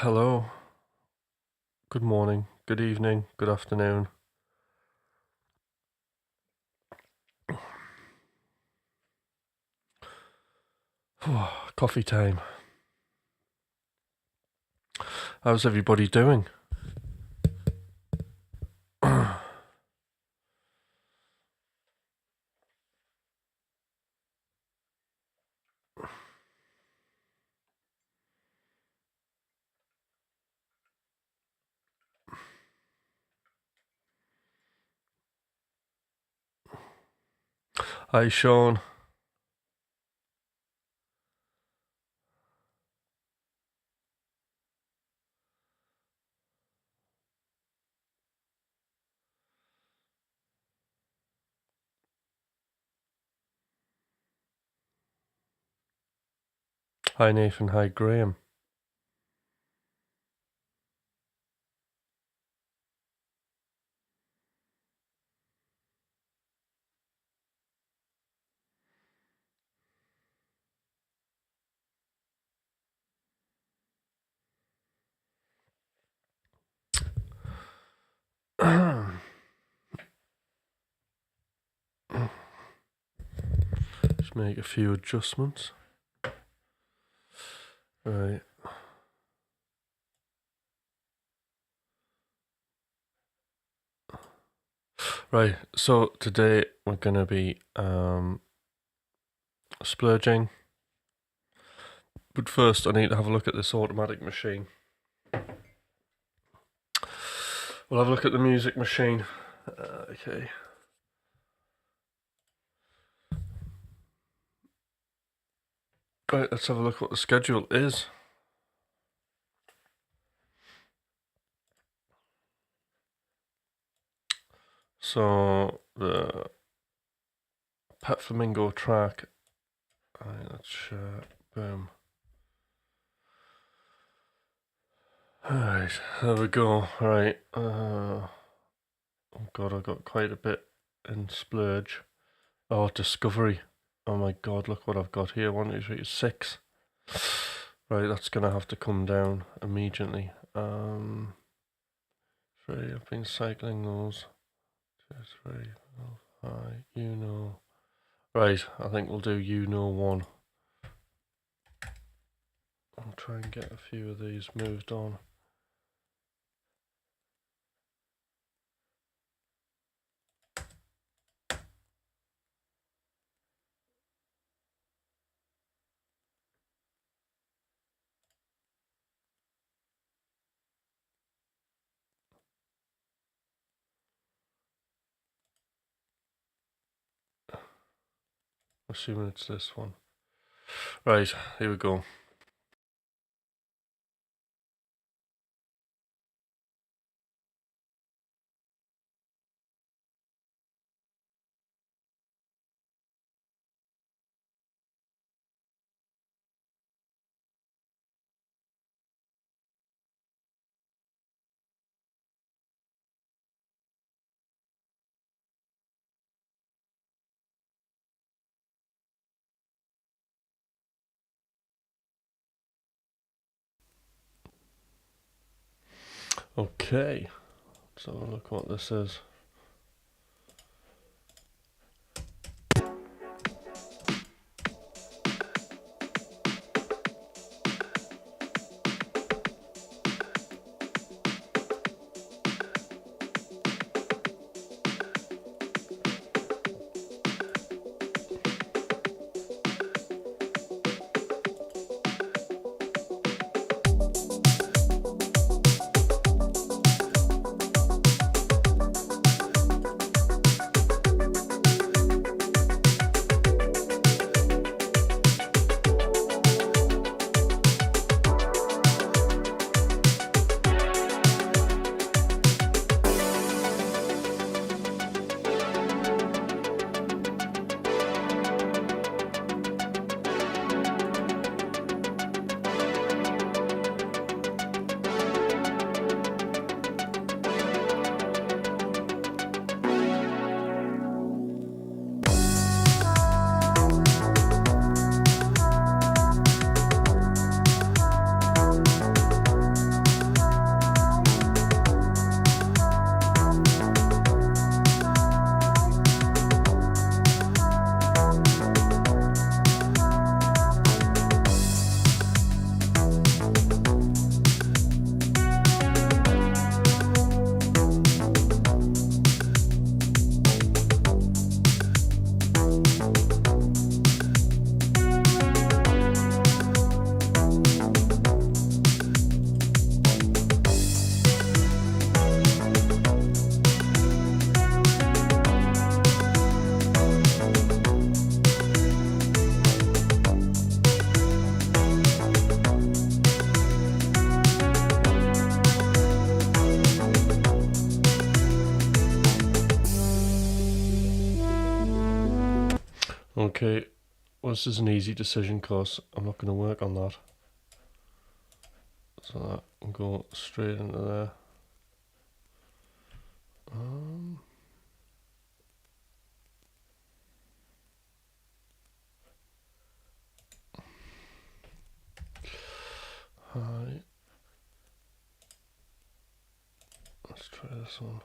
Hello, good morning, good evening, good afternoon. Coffee time. How's everybody doing? Hi, Sean. Hi, Nathan. Hi, Graham. Just make a few adjustments. Right. Right, so today we're gonna be splurging. But first I need to have a look at this automatic machine. We'll have a look at the music machine. Okay. Right, let's have a look what the schedule is. So the Pet Flamingo track. Right, let's boom. Alright, there we go. Right. Oh god, I got quite a bit in Splurge. Oh, Discovery. Oh my god, look what I've got here. 1, 2, 3, 6. Right, that's gonna have to come down immediately. 3, I've been cycling those. 2, 3, 4, 5, you know. Right, I think we'll do you know 1. I'll try and get a few of these moved on. Assuming it's this one. Right, here we go. Okay, so look what this is. Okay, well, this is an easy decision because I'm not going to work on that. So that will go straight into there. Alright. Let's try this one.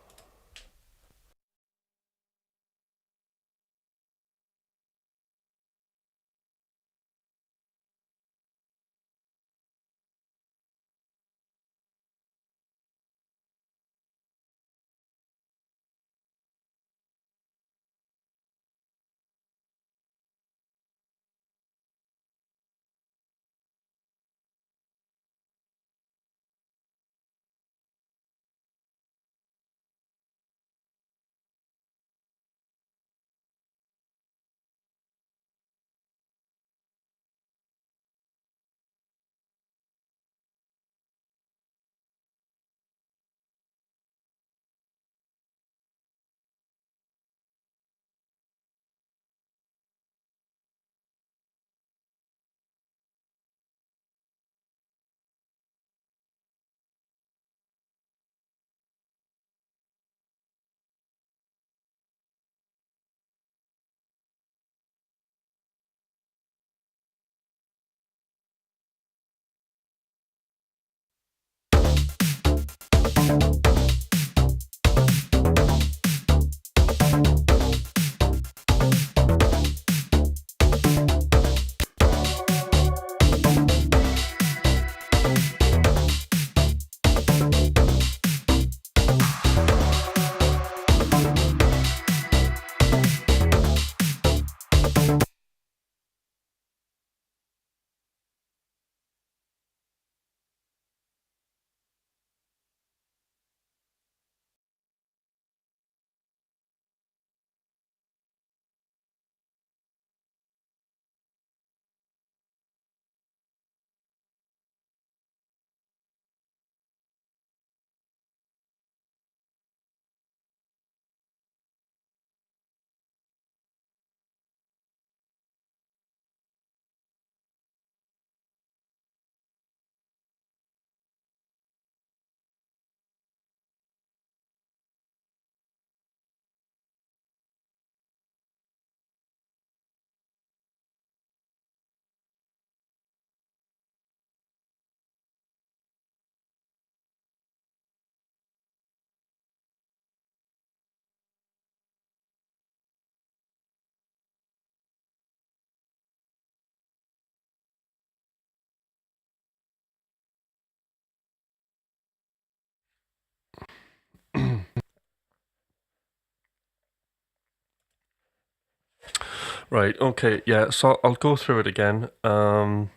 Right, okay, yeah, so I'll go through it again. Right,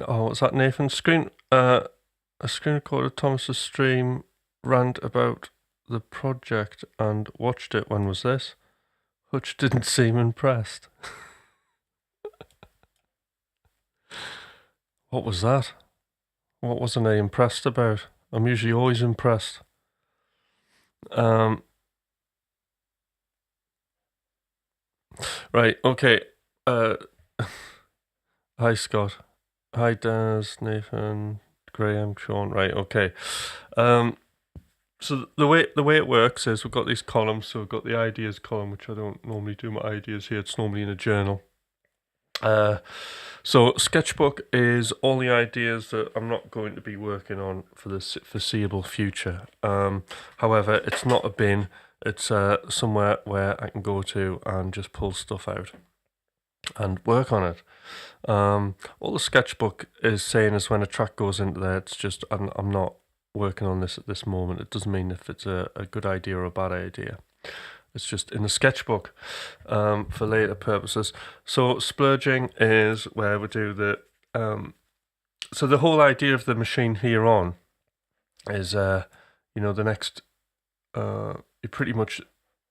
oh, what's that, Nathan? A screen recorded Thomas's stream rant about the project and watched it. When was this? Hutch didn't seem impressed. What was that? What wasn't I impressed about? I'm usually always impressed. Right, okay. Hi, Scott. Hi, Daz, Nathan, Graham, Sean. Right, okay. So the way it works is we've got these columns. So we've got the ideas column, which I don't normally do my ideas here. It's normally in a journal. So sketchbook is all the ideas that I'm not going to be working on for the foreseeable future. However, it's not a bin. It's somewhere where I can go to and just pull stuff out and work on it. All the sketchbook is saying is when a track goes into there, it's just I'm not working on this at this moment. It doesn't mean if it's a good idea or a bad idea. It's just in the sketchbook for later purposes. So splurging is where we do the so the whole idea of the machine here on is the next pretty much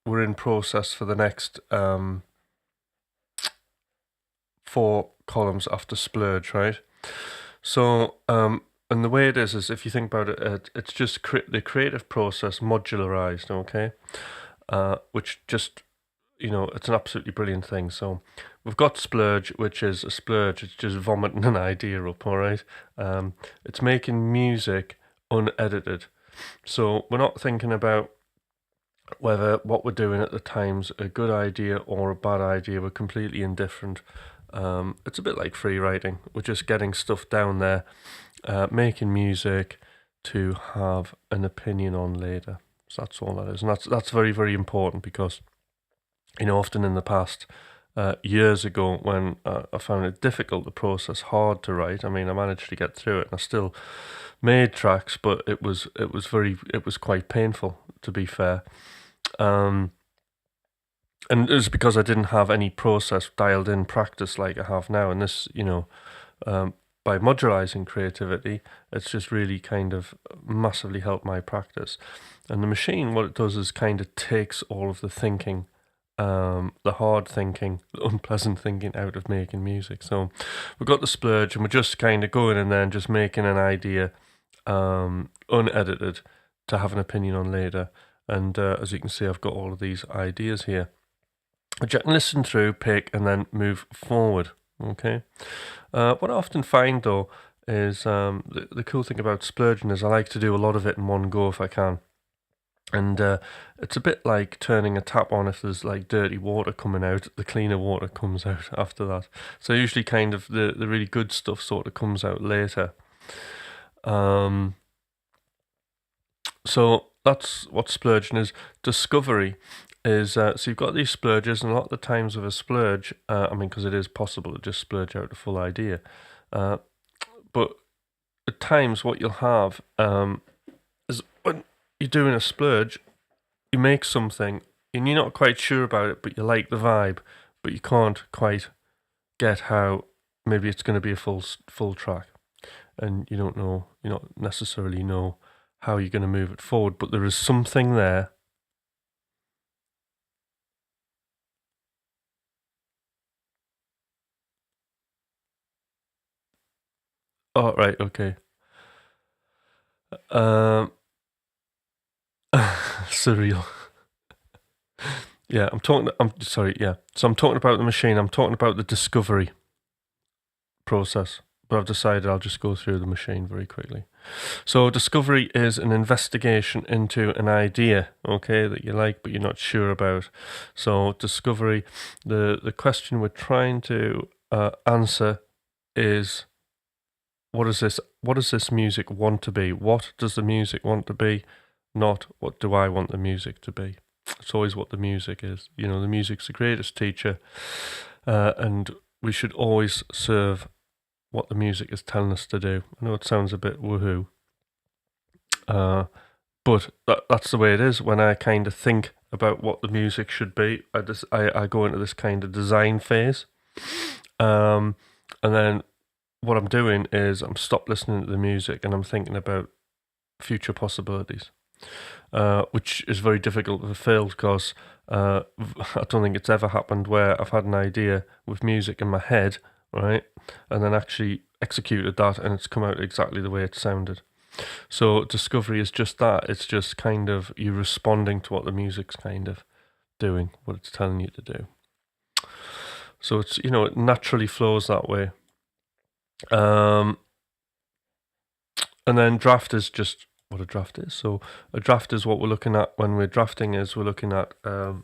we're in process for the next 4 columns after splurge, right? So and the way it is if you think about it, it's just the creative process modularized, okay? which just, it's an absolutely brilliant thing. So we've got Splurge, which is a splurge. It's just vomiting an idea up, all right? It's making music unedited. So we're not thinking about whether what we're doing at the time's a good idea or a bad idea. We're completely indifferent. It's a bit like free writing. We're just getting stuff down there, making music to have an opinion on later. So that's all that is. And that's very, very important because, often in the past, years ago when I found it difficult to process, hard to write. I mean, I managed to get through it and I still made tracks, but it was quite painful, to be fair. And it was because I didn't have any process dialed in practice like I have now. And this, by modularizing creativity, it's just really kind of massively helped my practice. And the machine, what it does is kind of takes all of the thinking, the hard thinking, the unpleasant thinking out of making music. So we've got the splurge and we're just kind of going in there and just making an idea unedited to have an opinion on later. And as you can see, I've got all of these ideas here, which I can listen through, pick, and then move forward. Okay. What I often find, though, is the cool thing about splurging is I like to do a lot of it in one go if I can. And it's a bit like turning a tap on. If there's like dirty water coming out, the cleaner water comes out after that. So usually kind of the really good stuff sort of comes out later. So that's what splurging is. Discovery is, so you've got these splurges, and a lot of the times with a splurge, because it is possible to just splurge out the full idea, but at times what you'll have is when you're doing a splurge, you make something and you're not quite sure about it, but you like the vibe, but you can't quite get how maybe it's going to be a full track, and you don't necessarily know how you're going to move it forward, but there is something there. Oh, right, okay. Surreal. Yeah, I'm sorry, yeah. So I'm talking about the machine, I'm talking about the discovery process, but I've decided I'll just go through the machine very quickly. So discovery is an investigation into an idea, okay, that you like but you're not sure about. So discovery, the question we're trying to answer is, what does this music want to be? What does the music want to be? Not what do I want the music to be. It's always what the music is. The music's the greatest teacher, and we should always serve what the music is telling us to do. I know it sounds a bit woohoo, but that's the way it is. When I kind of think about what the music should be, I go into this kind of design phase, and then what I'm doing is I'm stopped listening to the music and I'm thinking about future possibilities, which is very difficult to fulfill because I don't think it's ever happened where I've had an idea with music in my head, right, and then actually executed that and it's come out exactly the way it sounded. So discovery is just that. It's just kind of you responding to what the music's kind of doing, what it's telling you to do. So it's, it naturally flows that way. And then draft is just what a draft is. So a draft is what we're looking at when we're drafting, is we're looking at the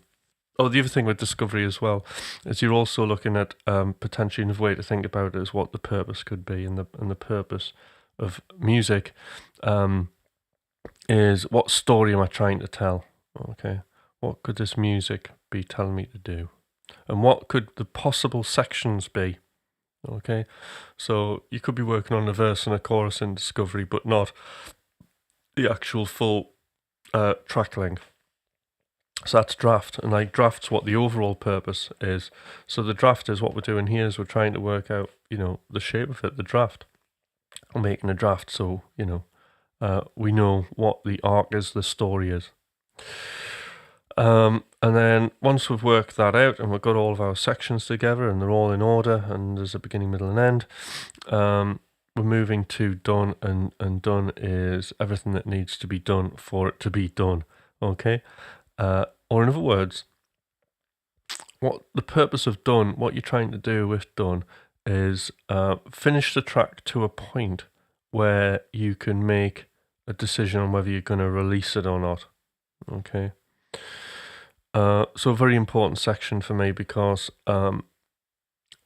other thing with discovery as well is you're also looking at potentially another way to think about it is what the purpose could be, and the purpose of music is what story am I trying to tell? Okay, what could this music be telling me to do, and what could the possible sections be? Okay, so you could be working on a verse and a chorus in discovery, but not the actual full track length. So that's draft, and like draft's what the overall purpose is. So the draft is what we're doing here is we're trying to work out, the shape of it, the draft. I'm making a draft so, we know what the arc is, the story is. And then once we've worked that out and we've got all of our sections together and they're all in order and there's a beginning, middle and end, we're moving to done, and done is everything that needs to be done for it to be done. Okay. Or in other words, what the purpose of done, what you're trying to do with done, is finish the track to a point where you can make a decision on whether you're going to release it or not. Okay. So a very important section for me, because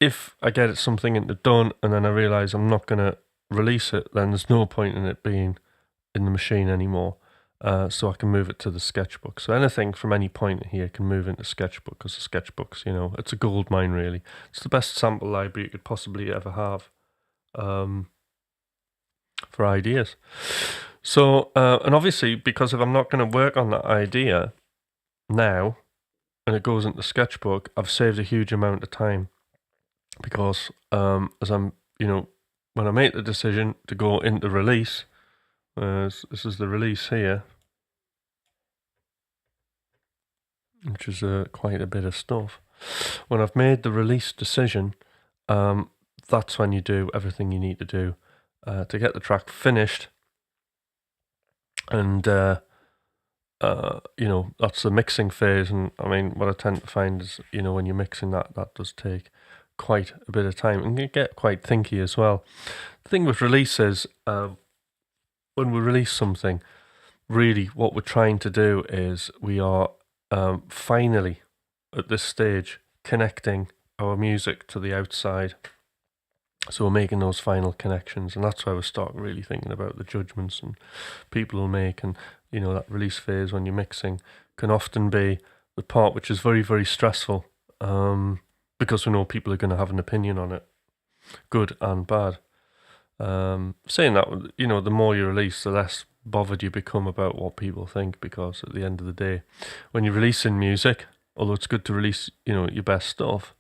if I get something into done and then I realise I'm not going to release it, then there's no point in it being in the machine anymore. So I can move it to the sketchbook. So anything from any point here can move into sketchbook, because the sketchbook's, it's a gold mine, really. It's the best sample library you could possibly ever have for ideas. So, and obviously, because if I'm not going to work on that idea now and it goes into sketchbook, I've saved a huge amount of time, because as I'm, when I make the decision to go into release, this is the release here, which is quite a bit of stuff. When I've made the release decision, that's when you do everything you need to do to get the track finished. And, that's the mixing phase. And I mean, what I tend to find is, when you're mixing that does take quite a bit of time, and you get quite thinky as well. The thing with release is, when we release something, really what we're trying to do is we are finally at this stage connecting our music to the outside. So we're making those final connections, and that's why we start really thinking about the judgments and people will make. And that release phase when you're mixing can often be the part which is very, very stressful, because we know people are going to have an opinion on it, good and bad. Saying that, the more you release, the less bothered you become about what people think, because at the end of the day, when you're releasing music, although it's good to release, your best stuff,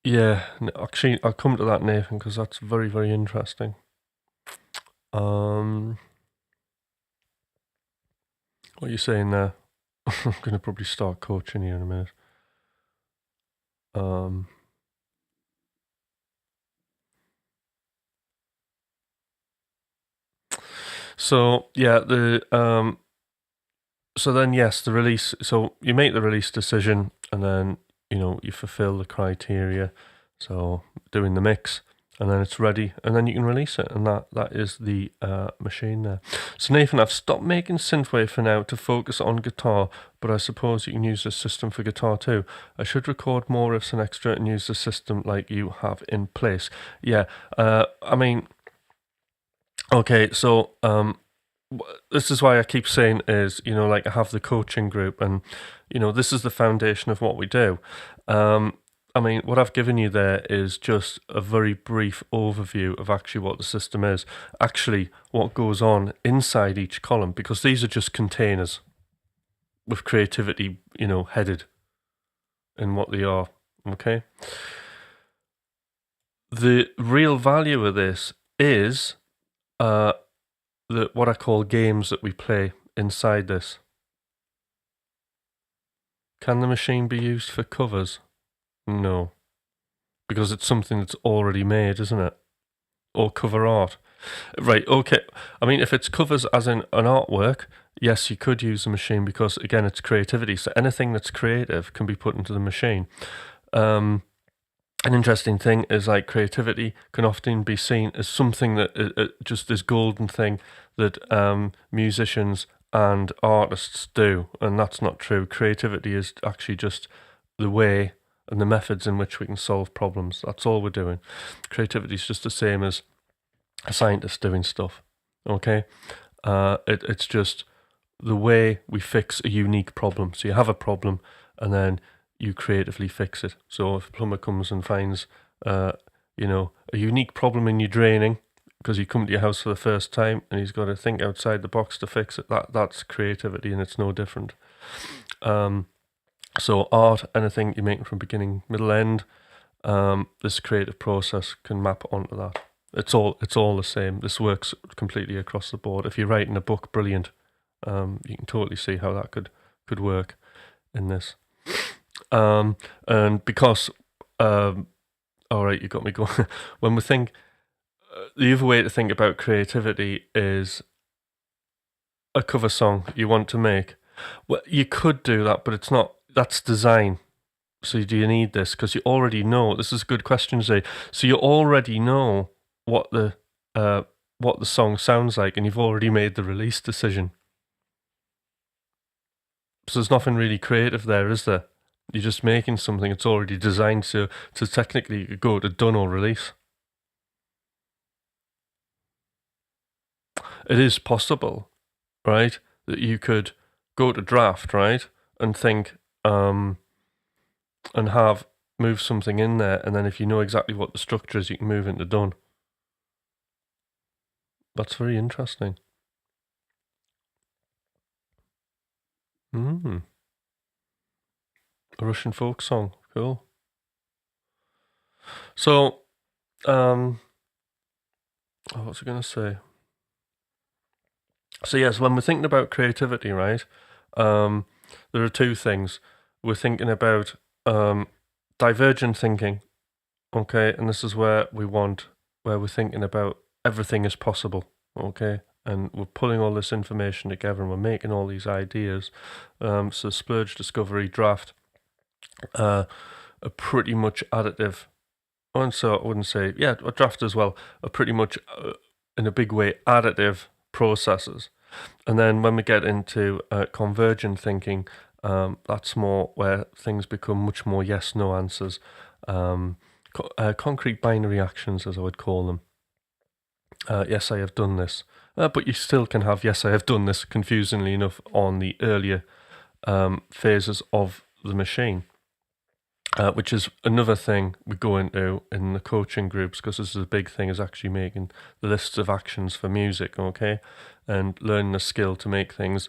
yeah, actually, I'll come to that, Nathan, because that's very, very interesting. What are you saying there? I'm going to probably start coaching you in a minute. So yeah, so then yes, the release. So you make the release decision, and then you fulfill the criteria. So doing the mix, and then it's ready, and then you can release it, and that is the machine there. So Nathan, I've stopped making synthwave for now to focus on guitar, but I suppose you can use this system for guitar too. I should record more riffs and extra and use the system like you have in place. Yeah, I mean, okay, so this is why I keep saying is, like I have the coaching group, and this is the foundation of what we do. I mean, what I've given you there is just a very brief overview of actually what the system is, actually what goes on inside each column, because these are just containers with creativity, headed in what they are, okay? The real value of this is what I call games that we play inside this. Can the machine be used for covers? No, because it's something that's already made, isn't it? Or cover art. Right, okay. I mean, if it's covers as in an artwork, yes, you could use the machine, because, again, it's creativity. So anything that's creative can be put into the machine. An interesting thing is, like, creativity can often be seen as something that just this golden thing that musicians and artists do, and that's not true. Creativity is actually just the way and the methods in which we can solve problems. That's all we're doing. Creativity is just the same as a scientist doing stuff, okay? It's just the way we fix a unique problem. So you have a problem, and then you creatively fix it. So if a plumber comes and finds, a unique problem in your draining, because you come to your house for the first time and he's got to think outside the box to fix it, that's creativity, and it's no different. So art, anything you're making from beginning, middle, end, this creative process can map onto that. It's all the same. This works completely across the board. If you're writing a book, brilliant. You can totally see how that could work in this. And because All right, you got me going. When we think, the other way to think about creativity is a cover song you want to make. Well, you could do that, but it's not. That's design. So do you need this? Because you already know. This is a good question, Zay. So you already know what the song sounds like, and you've already made the release decision. So there's nothing really creative there, is there? You're just making something that's already designed to technically go to done or release. It is possible, right, that you could go to draft, right, and think, and move something in there, and then if you know exactly what the structure is, you can move into done. That's very interesting. A Russian folk song, cool. So, what was I going to say? So yes, when we're thinking about creativity, right, there are two things. We're thinking about divergent thinking, okay, and this is where we're thinking about everything is possible, okay, and we're pulling all this information together and we're making all these ideas. So splurge, discovery, draft are pretty much additive. And so I wouldn't say, yeah, draft as well, are pretty much in a big way additive processes. And then when we get into convergent thinking, that's more where things become much more yes/no answers, concrete binary actions, as I would call them. Yes, I have done this. But you still can have yes, I have done this, confusingly enough, on the earlier phases of the machine. Which is another thing we go into in the coaching groups, because this is a big thing, is actually making the lists of actions for music, okay? And learning the skill to make things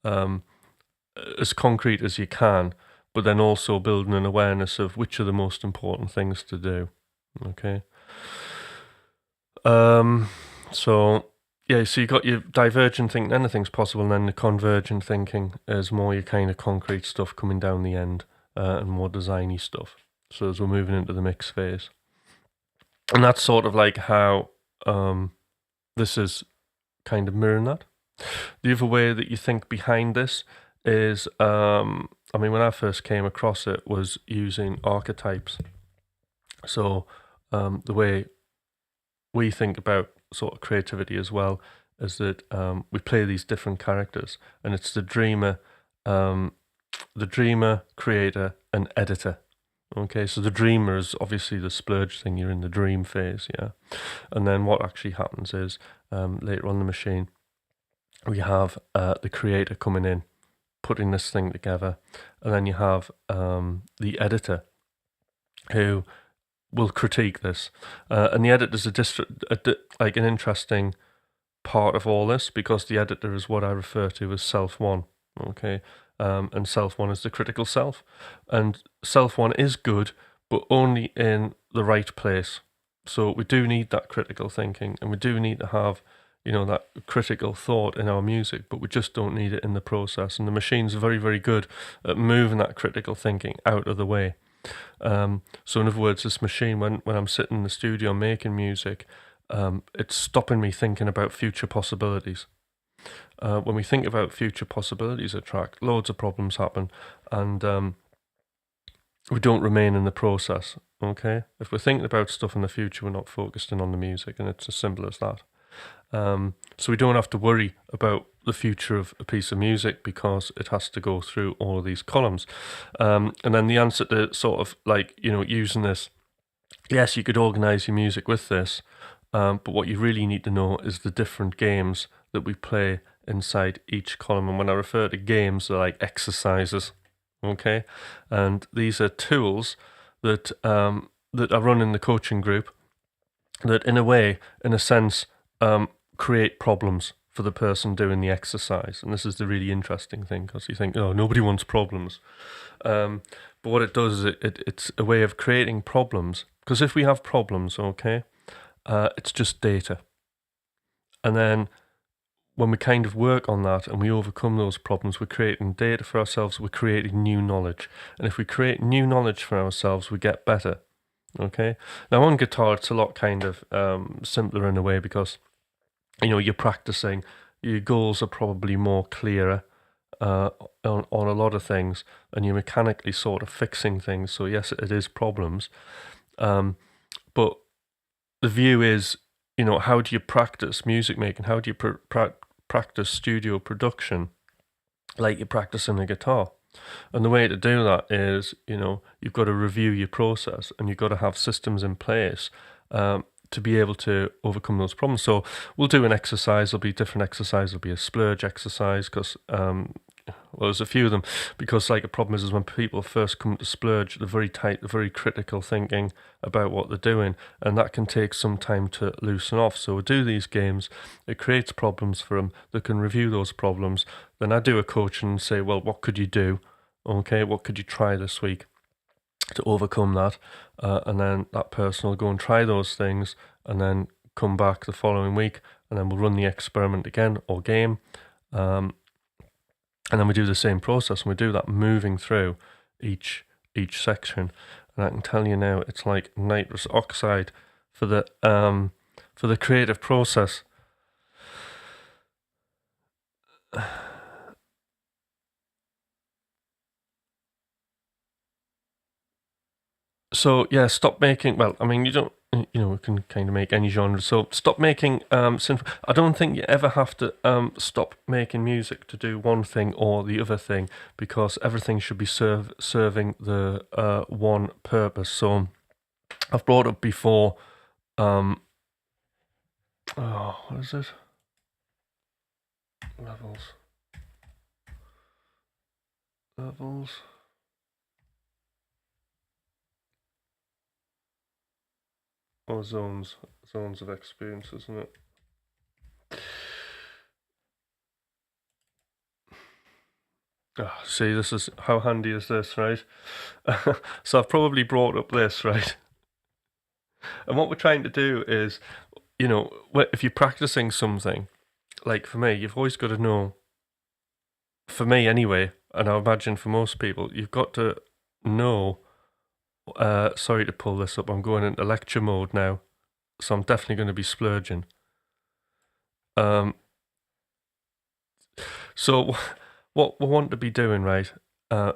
as concrete as you can, but then also building an awareness of which are the most important things to do, okay? So, yeah, so you got your divergent thinking, anything's possible, and then the convergent thinking is more your kind of concrete stuff coming down the end. And more designy stuff. So as we're moving into the mix phase, and that's sort of like how this is kind of mirroring that. The other way that you think behind this is, I mean, when I first came across it was using archetypes. So the way we think about sort of creativity as well is that we play these different characters, and it's the dreamer, creator, and editor. Okay, so the dreamer is obviously the splurge thing. You're in the dream phase, yeah. And then what actually happens is later on the machine, we have the creator coming in, putting this thing together, and then you have the editor who will critique this. And the editor's like an interesting part of all this, because the editor is what I refer to as self one. Okay. And self one is the critical self. And self one is good, but only in the right place. So we do need that critical thinking, and we do need to have, that critical thought in our music, but we just don't need it in the process. And the machine's very, very good at moving that critical thinking out of the way. So in other words, this machine, when I'm sitting in the studio making music, it's stopping me thinking about future possibilities. When we think about future possibilities of track, loads of problems happen, and we don't remain in the process, okay? If we're thinking about stuff in the future, we're not focusing on the music, and it's as simple as that. So we don't have to worry about the future of a piece of music, because it has to go through all of these columns. And then the answer to sort of like, using this, yes, you could organize your music with this, but what you really need to know is the different games that we play inside each column. And when I refer to games, they're like exercises, okay? And these are tools that that I run in the coaching group that, in a sense, create problems for the person doing the exercise. And this is the really interesting thing, because you think, oh, nobody wants problems. But what it does is it's a way of creating problems. Because if we have problems, okay, it's just data. And then when we kind of work on that and we overcome those problems, we're creating data for ourselves, we're creating new knowledge. And if we create new knowledge for ourselves, we get better. Okay. Now on guitar, it's a lot kind of simpler in a way because you're practicing. Your goals are probably more clearer on a lot of things, and you're mechanically sort of fixing things. So yes, it is problems, but the view is, how do you practice music making? How do you practice studio production like you're practicing a guitar? And the way to do that is, you've got to review your process and you've got to have systems in place to be able to overcome those problems. So we'll do an exercise. There'll be different exercises. There'll be a splurge exercise because well, there's a few of them, because like the problem is when people first come to splurge, they're very tight, they're very critical thinking about what they're doing, and that can take some time to loosen off. So we do these games, it creates problems for them, they can review those problems, then I do a coaching and say, well, what could you do? Okay, what could you try this week to overcome that? And then that person will go and try those things and then come back the following week, and then we'll run the experiment again or game. And then we do the same process, and we do that moving through each section. And I can tell you now, it's like nitrous oxide for the creative process. So yeah, stop making. Well, I mean, you don't. We can kind of make any genre. So stop making I don't think you ever have to stop making music to do one thing or the other thing, because everything should be serving the one purpose. So I've brought up before. What is it? Levels. Or zones of experience, isn't it? See, this is how handy is this, right? So I've probably brought up this, right? And what we're trying to do is, if you're practicing something, like for me, you've always got to know, for me anyway, and I imagine for most people, you've got to know, sorry to pull this up, I'm going into lecture mode now, so I'm definitely going to be splurging. So what we want to be doing, right,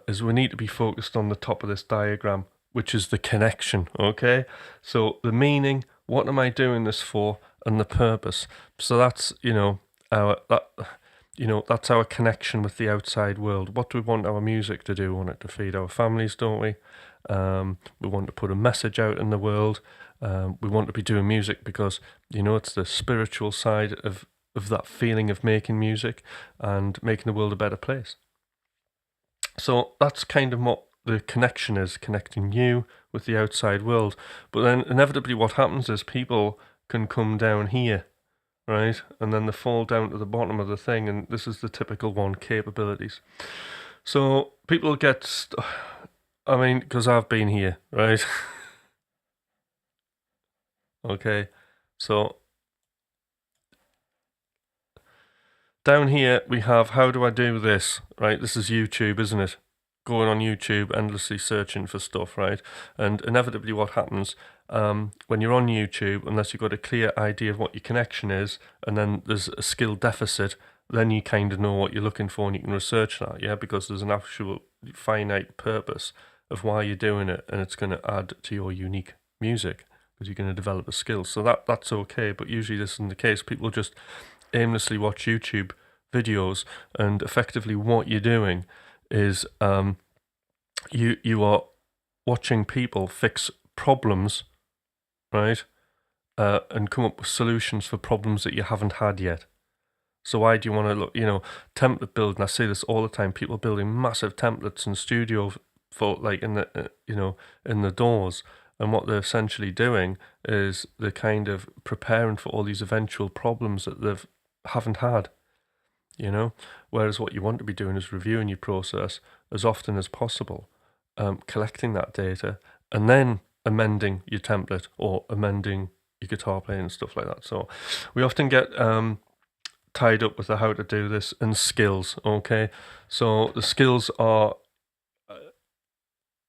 is we need to be focused on the top of this diagram, which is the connection, okay? So the meaning, what am I doing this for, and the purpose. So that's, that's our connection with the outside world. What do we want our music to do? We want it to feed our families, don't we? We want to put a message out in the world. We want to be doing music because, it's the spiritual side of that feeling of making music and making the world a better place. So that's kind of what the connection is, connecting you with the outside world. But then inevitably what happens is people can come down here, right? And then they fall down to the bottom of the thing, and this is the typical one, capabilities. So people get, because I've been here, right? Okay, so down here we have, how do I do this, right? This is YouTube, isn't it? Going on YouTube, endlessly searching for stuff, right? And inevitably what happens when you're on YouTube, unless you've got a clear idea of what your connection is, and then there's a skill deficit, then you kind of know what you're looking for and you can research that, yeah? Because there's an actual finite purpose of why you're doing it, and it's going to add to your unique music because you're going to develop a skill. So that's okay, but usually this isn't the case. People just aimlessly watch YouTube videos, and effectively what you're doing is you are watching people fix problems, right? And come up with solutions for problems that you haven't had yet. So why do you want to look, template build? And I say this all the time, people building massive templates in studio for like in the, in the doors. And what they're essentially doing is they're kind of preparing for all these eventual problems that they haven't had, Whereas what you want to be doing is reviewing your process as often as possible, collecting that data, and then amending your template or amending your guitar playing and stuff like that. So we often get tied up with the how to do this and skills, okay? So the skills are,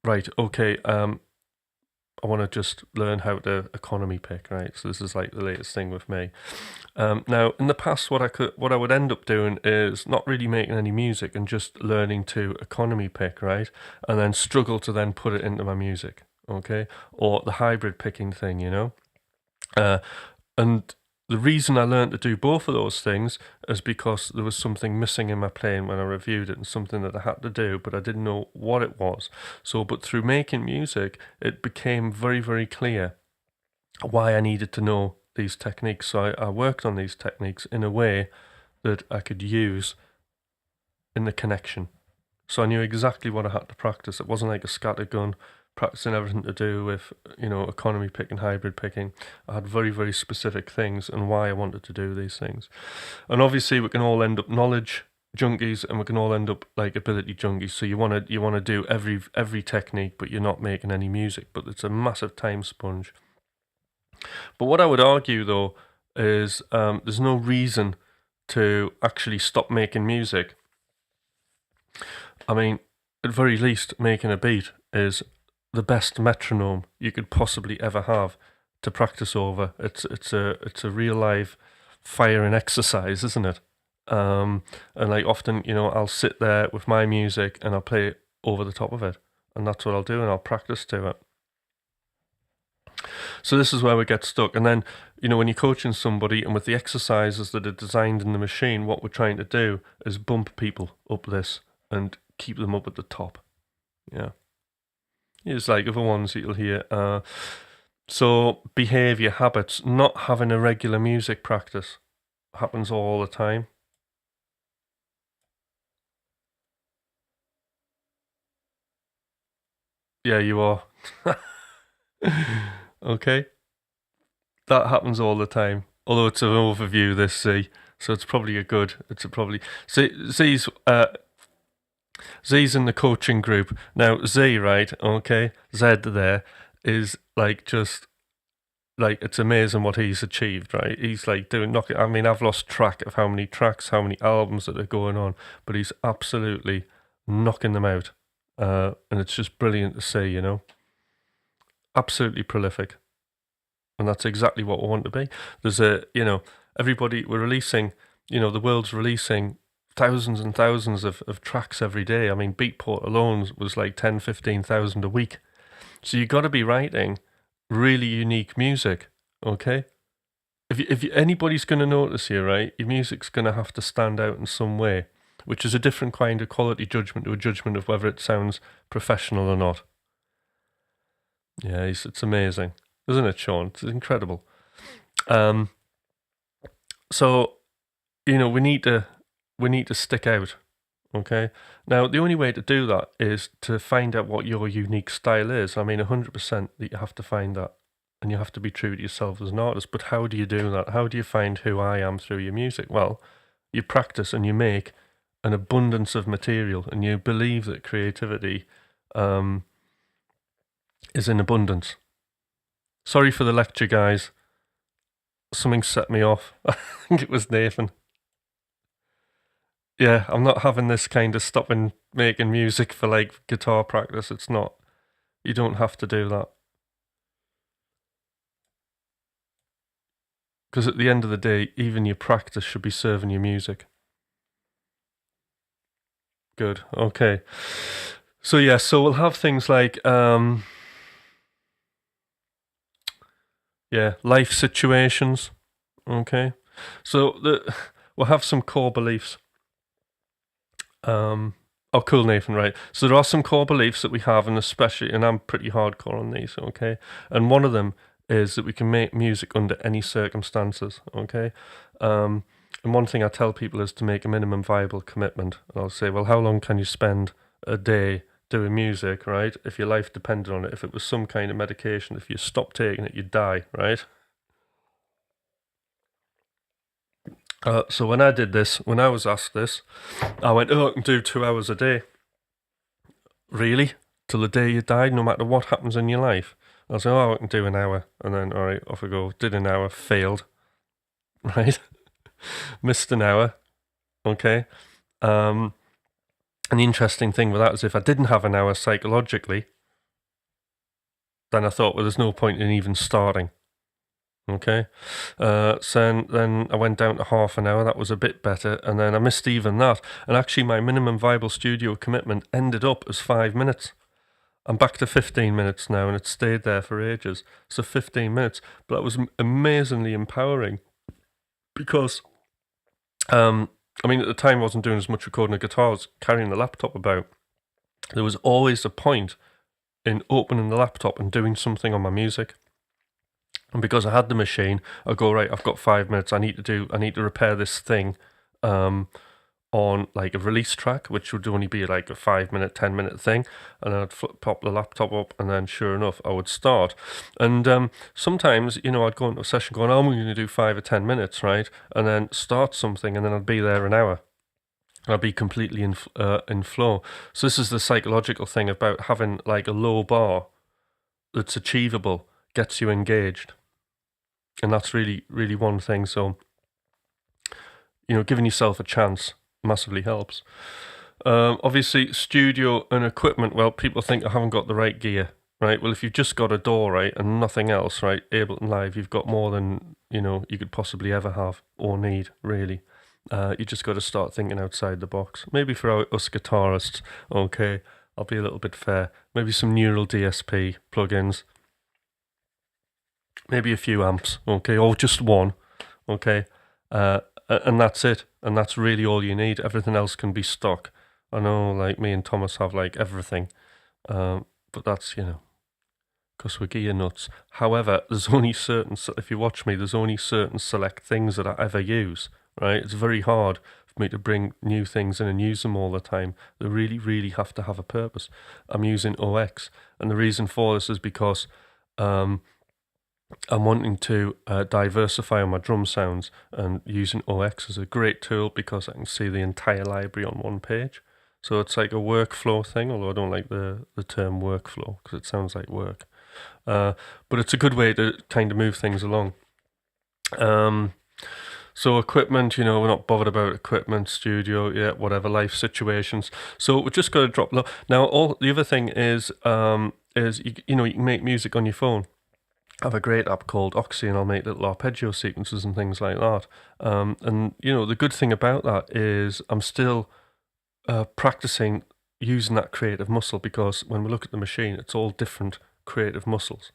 right, okay, I want to just learn how to economy pick, right? So this is like the latest thing with me. Now, in the past, what I would end up doing is not really making any music and just learning to economy pick, right? And then struggle to then put it into my music, okay? Or the hybrid picking thing, you know? And the reason I learned to do both of those things is because there was something missing in my playing when I reviewed it, and something that I had to do, but I didn't know what it was. So, but through making music, it became very, very clear why I needed to know these techniques. So I worked on these techniques in a way that I could use in the connection. So I knew exactly what I had to practice. It wasn't like a scattergun, practicing everything to do with, economy picking, hybrid picking. I had very, very specific things and why I wanted to do these things. And obviously we can all end up knowledge junkies, and we can all end up like ability junkies. So you want to do every technique, but you're not making any music. But it's a massive time sponge. But what I would argue though is there's no reason to actually stop making music. I mean, at very least, making a beat is the best metronome you could possibly ever have to practice over. It's a real live firing exercise, isn't it? And like often, I'll sit there with my music and I'll play over the top of it, and that's what I'll do, and I'll practice to it. So this is where we get stuck. And then, when you're coaching somebody and with the exercises that are designed in the machine, what we're trying to do is bump people up this and keep them up at the top. Yeah. It's like other ones that you'll hear. So behavior, habits, not having a regular music practice happens all the time. Yeah, you are. Okay. That happens all the time. Although it's an overview, this Z. So it's probably Z's in the coaching group. Now Z, right, okay, Z there is like just like it's amazing what he's achieved, right? He's like doing knocking. I mean, I've lost track of how many tracks, how many albums that are going on, but he's absolutely knocking them out. And it's just brilliant to see, absolutely prolific. And that's exactly what we want to be. There's everybody, we're releasing, the world's releasing thousands and thousands of tracks every day. I mean, Beatport alone was like 10, 15,000 a week. So you've got to be writing really unique music, okay? If anybody's going to notice you, right, your music's going to have to stand out in some way, which is a different kind of quality judgment to a judgment of whether it sounds professional or not. Yeah, it's amazing, isn't it, Sean? It's incredible. So, we need to stick out. Okay. Now, the only way to do that is to find out what your unique style is. I mean, 100% that you have to find that, and you have to be true to yourself as an artist. But how do you do that? How do you find who I am through your music? Well, you practice and you make an abundance of material, and you believe that creativity is in abundance. Sorry for the lecture, guys. Something set me off. I think it was Nathan. Yeah, I'm not having this kind of stopping making music for like guitar practice. It's not. You don't have to do that. Because at the end of the day, even your practice should be serving your music. Good. Okay. So yeah, so we'll have things like life situations. Okay. So we'll have some core beliefs. Oh, cool, Nathan, right. So there are some core beliefs that we have, and especially, and I'm pretty hardcore on these, okay? And one of them is that we can make music under any circumstances, okay? And one thing I tell people is to make a minimum viable commitment. And I'll say, well, how long can you spend a day doing music, right? If your life depended on it, if it was some kind of medication, if you stop taking it, you'd die, right? So when I did this, when I was asked this, I went, I can do 2 hours a day. Really? Till the day you die, no matter what happens in your life? I was like, I can do an hour. And then, all right, off I go. Did an hour, failed. Right? Missed an hour. Okay. And the interesting thing with that is if I didn't have an hour psychologically, then I thought, well, there's no point in even starting. Okay, so then I went down to half an hour. That was a bit better, and then I missed even that. And actually, my minimum viable studio commitment ended up as 5 minutes. I'm back to 15 minutes now, and it stayed there for ages. So 15 minutes, but that was amazingly empowering because, I mean, at the time I wasn't doing as much recording of guitar. I was carrying the laptop about. There was always a point in opening the laptop and doing something on my music. And because I had the machine, I go, right, I've got 5 minutes. I need to repair this thing on like a release track, which would only be like a 5 minute, 10-minute thing. And then I'd pop the laptop up, and then sure enough, I would start. And sometimes, I'd go into a session going, oh, I'm going to do 5 or 10 minutes, right? And then start something, and then I'd be there an hour. I'd be completely in flow. So this is the psychological thing about having like a low bar that's achievable, gets you engaged. And that's really, really one thing. So, giving yourself a chance massively helps. Obviously, studio and equipment, well, people think I haven't got the right gear, right? Well, if you've just got a DAW, right, and nothing else, right, Ableton Live, you've got more than, you could possibly ever have or need, really. You just got to start thinking outside the box. Maybe for us guitarists, okay, I'll be a little bit fair. Maybe some neural DSP plugins. Maybe a few amps, okay, or just one, okay, and that's it, and that's really all you need. Everything else can be stock. I know, like, me and Thomas have, like, everything, but that's, because we're gear nuts. However, there's only if you watch me, there's only certain select things that I ever use, right? It's very hard for me to bring new things in and use them all the time. They really, really have to have a purpose. I'm using OX, and the reason for this is because I'm wanting to diversify on my drum sounds, and using OX is a great tool because I can see the entire library on one page. So it's like a workflow thing, although I don't like the term workflow because it sounds like work. But it's a good way to kind of move things along. So equipment, we're not bothered about equipment, studio, whatever, life situations. So we've just got to drop low. Now, the other thing is you can make music on your phone. I have a great app called Oxy, and I'll make little arpeggio sequences and things like that. And the good thing about that is I'm still practicing using that creative muscle, because when we look at the machine, it's all different creative muscles.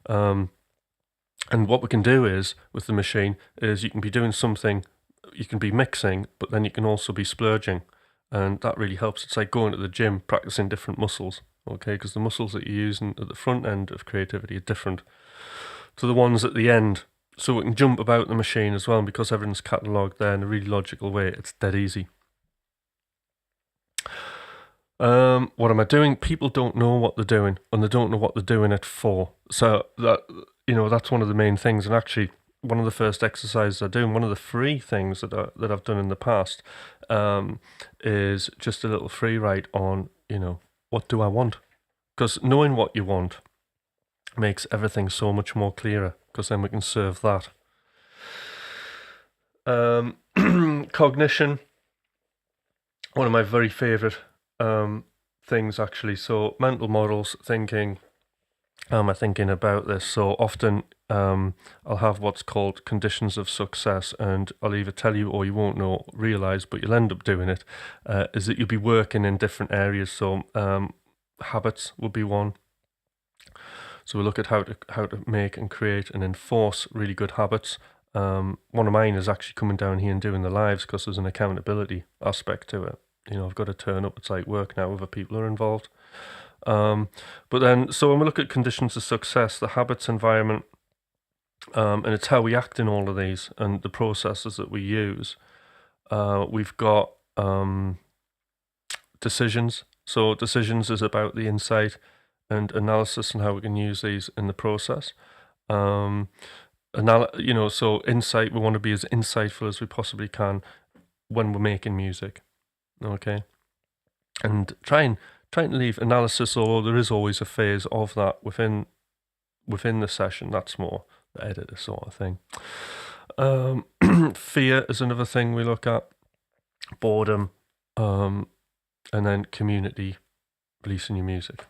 And what we can do is, with the machine, is you can be doing something, you can be mixing, but then you can also be splurging. And that really helps. It's like going to the gym, practicing different muscles, okay? Because the muscles that you're using at the front end of creativity are different to the ones at the end. So we can jump about the machine as well, and because everything's catalogued there in a really logical way, it's dead easy. What am I doing? People don't know what they're doing, and they don't know what they're doing it for. So that's one of the main things. And actually, one of the first exercises I do, and one of the free things that I've done in the past, is just a little free write on, what do I want? Because knowing what you want makes everything so much more clearer, because then we can serve that. Cognition, one of my very favourite things, actually. So mental models, thinking, how am I thinking about this? So often I'll have what's called conditions of success, and I'll either tell you or you won't realise, but you'll end up doing it, is that you'll be working in different areas. So habits will be one. So we look at how to make and create and enforce really good habits. One of mine is actually coming down here and doing the lives, because there's an accountability aspect to it. I've got to turn up. It's like work now, other people are involved. But then, so when we look at conditions of success, the habits, environment, and it's how we act in all of these and the processes that we use. We've got decisions. So decisions is about the insight and analysis and how we can use these in the process. So insight, we want to be as insightful as we possibly can when we're making music. Okay, and trying to leave analysis, although there is always a phase of that within the session. That's more the editor sort of thing. Fear is another thing we look at. Boredom, and then community, releasing your music.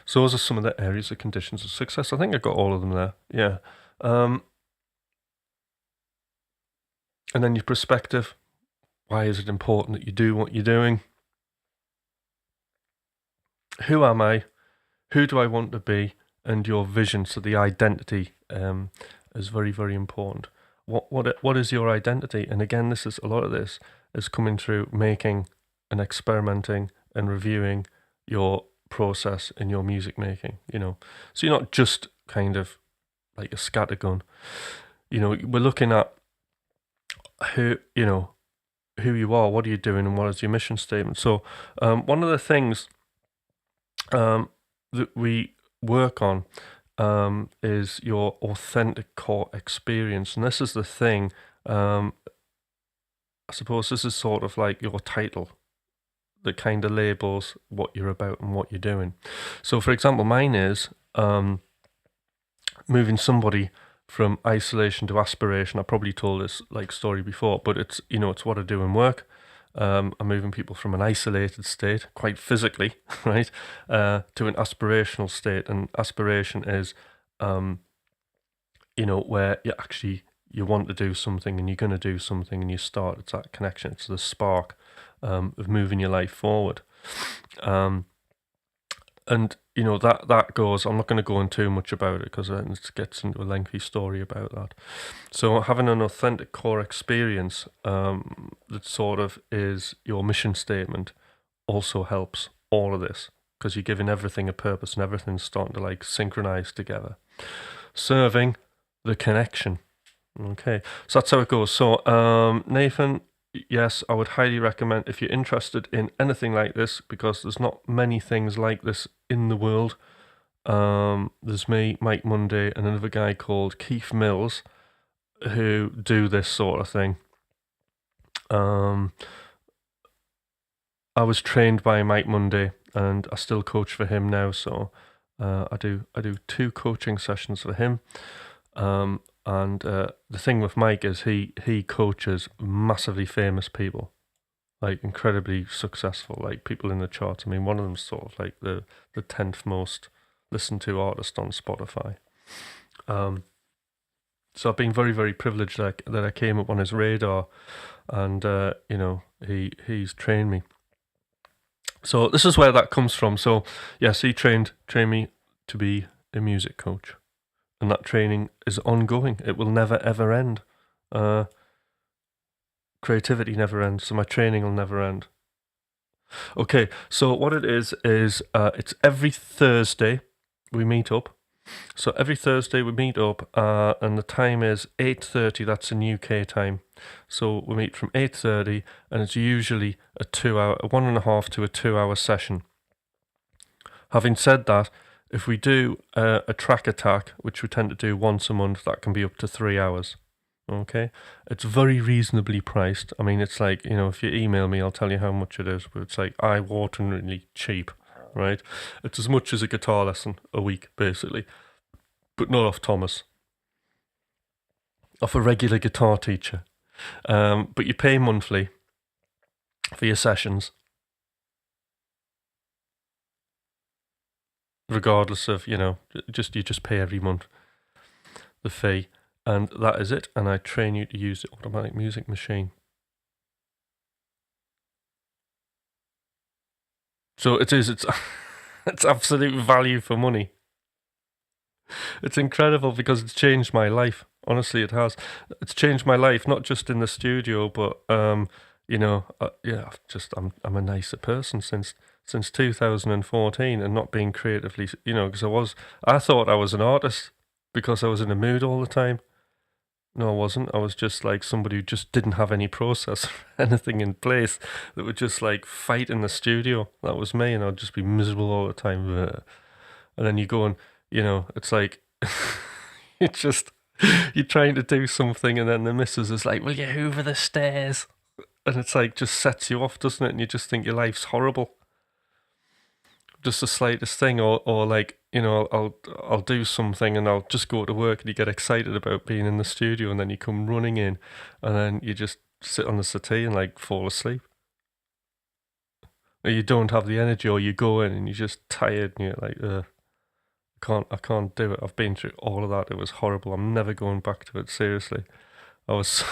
So those are some of the areas of conditions of success. I think I got all of them there. Yeah. And then your perspective. Why is it important that you do what you're doing? Who am I? Who do I want to be? And your vision. So the identity is very, very important. What is your identity? And again, a lot of this is coming through making and experimenting and reviewing your process in your music making. So you're not just kind of like a scattergun. We're looking at who you are, what are you doing, and what is your mission statement. So one of the things that we work on is your authentic core experience. And this is the thing, I suppose this is sort of like your title that kind of labels what you're about and what you're doing. So for example, mine is moving somebody from isolation to aspiration. I probably told this story before, but it's what I do in work. I'm moving people from an isolated state, quite physically, right, to an aspirational state. And aspiration is, where you want to do something and you're going to do something and you start. It's that connection. It's the spark of moving your life forward. And that goes. I'm not going to go into too much about it because it gets into a lengthy story about that. So having an authentic core experience that sort of is your mission statement also helps all of this, because you're giving everything a purpose and everything's starting to synchronize together. Serving the connection. Okay, so that's how it goes. So Nathan, yes, I would highly recommend if you're interested in anything like this, because there's not many things like this in the world. There's me, Mike Monday, and another guy called Keith Mills who do this sort of thing. I was trained by Mike Monday, and I still coach for him now. So I do 2 coaching sessions for him. And the thing with Mike is he coaches massively famous people, incredibly successful, people in the charts. I mean, one of them's sort of the 10th most listened to artist on Spotify. So I've been very, very privileged that I came up on his radar, and he's trained me. So this is where that comes from. So yes, he trained me to be a music coach. And that training is ongoing. It will never, ever end. Creativity never ends, so my training will never end. Okay, so what it is it's every Thursday we meet up. So every Thursday we meet up, and the time is 8:30. That's in UK time. So we meet from 8:30, and it's usually a 1.5 to a 2 hour session. Having said that, if we do a track attack, which we tend to do once a month, that can be up to 3 hours. Okay, it's very reasonably priced. I mean, it's if you email me, I'll tell you how much it is, but it's eye-wateringly cheap, right? It's as much as a guitar lesson a week, basically, but not off Thomas, off a regular guitar teacher. But you pay monthly for your sessions, regardless of, you just pay every month the fee, and that is it. And I train you to use the automatic music machine. So it's it's absolute value for money. It's incredible because it's changed my life. Honestly, it has. It's changed my life, not just in the studio, but I'm a nicer person since 2014, and not being creatively, because I thought I was an artist because I was in a mood all the time. No, I wasn't. I was just somebody who just didn't have any process, anything in place, that would just fight in the studio. That was me, and I'd just be miserable all the time. And then you go and, it's you're trying to do something, and then the missus is like, will you hoover the stairs? And it's just sets you off, doesn't it? And you just think your life's horrible. Just the slightest thing, or I'll do something and I'll just go to work, and you get excited about being in the studio, and then you come running in, and then you just sit on the settee and fall asleep. Or you don't have the energy, or you go in and you're just tired, and you're like, ugh. I can't do it. I've been through all of that. It was horrible. I'm never going back to it. Seriously, I was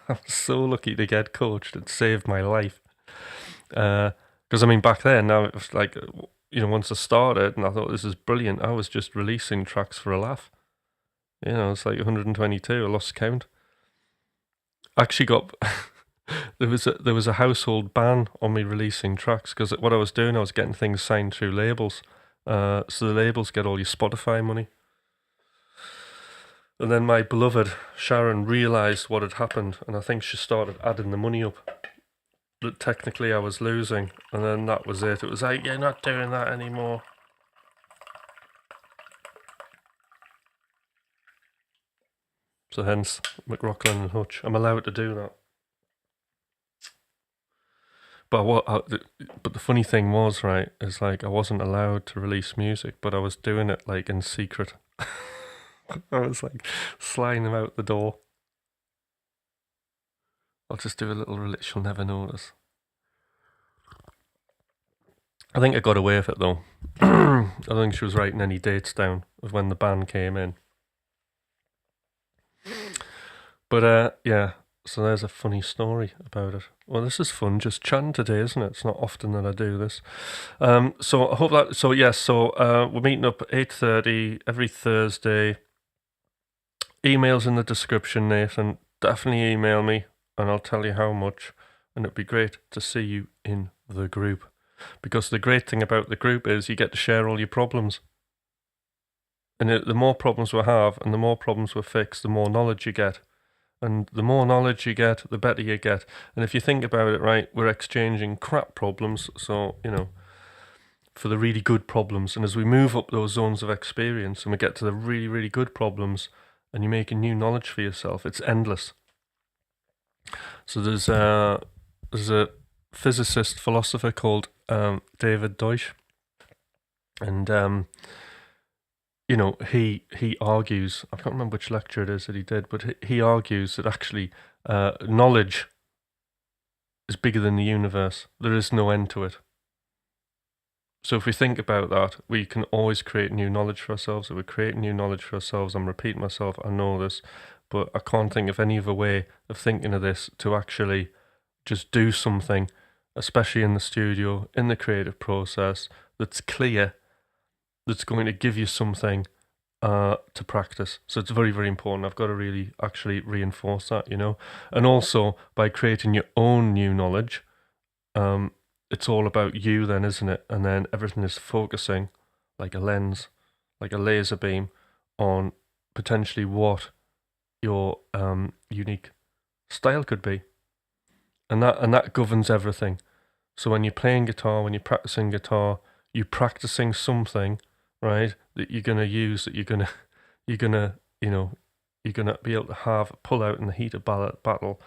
I was so lucky to get coached. It saved my life. Because I mean, back then, now it was like, once I started and I thought this is brilliant, I was just releasing tracks for a laugh. It's like 122. I lost count. I actually got there was a household ban on me releasing tracks because what I was doing, I was getting things signed through labels. So the labels get all your Spotify money. And then my beloved Sharon realised what had happened, and I think she started adding the money up that technically I was losing, and then that was it. It was like, you're not doing that anymore. So hence McRocklin Hutch. I'm allowed to do that. But but the funny thing was, right, is like I wasn't allowed to release music, but I was doing it like in secret. I was like sliding them out the door. I'll just do a little release. She'll never notice. I think I got away with it though. I don't think she was writing any dates down of when the band came in. But yeah, so there's a funny story about it. Well, this is fun, just chatting today, isn't it? It's not often that I do this. So I hope that. So yes, we're meeting up at 8:30 every Thursday. Emails in the description, Nathan. Definitely email me, and I'll tell you how much. And it'd be great to see you in the group, because the great thing about the group is you get to share all your problems. And the more problems we have, and the more problems we fix, the more knowledge you get. And the more knowledge you get, the better you get. And if you think about it, right, we're exchanging crap problems, so, for the really good problems. And as we move up those zones of experience and we get to the really, really good problems, and you're making new knowledge for yourself, it's endless. So there's a physicist, philosopher called David Deutsch. And he argues, I can't remember which lecture it is that he did, but he argues that actually knowledge is bigger than the universe. There is no end to it. So if we think about that, we can always create new knowledge for ourselves. If we're creating new knowledge for ourselves, I'm repeating myself, I know this, but I can't think of any other way of thinking of this to actually just do something, especially in the studio, in the creative process, that's clear, that's going to give you something to practice. So it's very, very important. I've got to really actually reinforce that, And also, by creating your own new knowledge, it's all about you then, isn't it? And then everything is focusing like a lens, like a laser beam, on potentially what your unique style could be. And that governs everything. So when you're playing guitar, when you're practicing guitar, you're practicing something, right, that you're gonna use, that you're gonna be able to pull out in the heat of battle.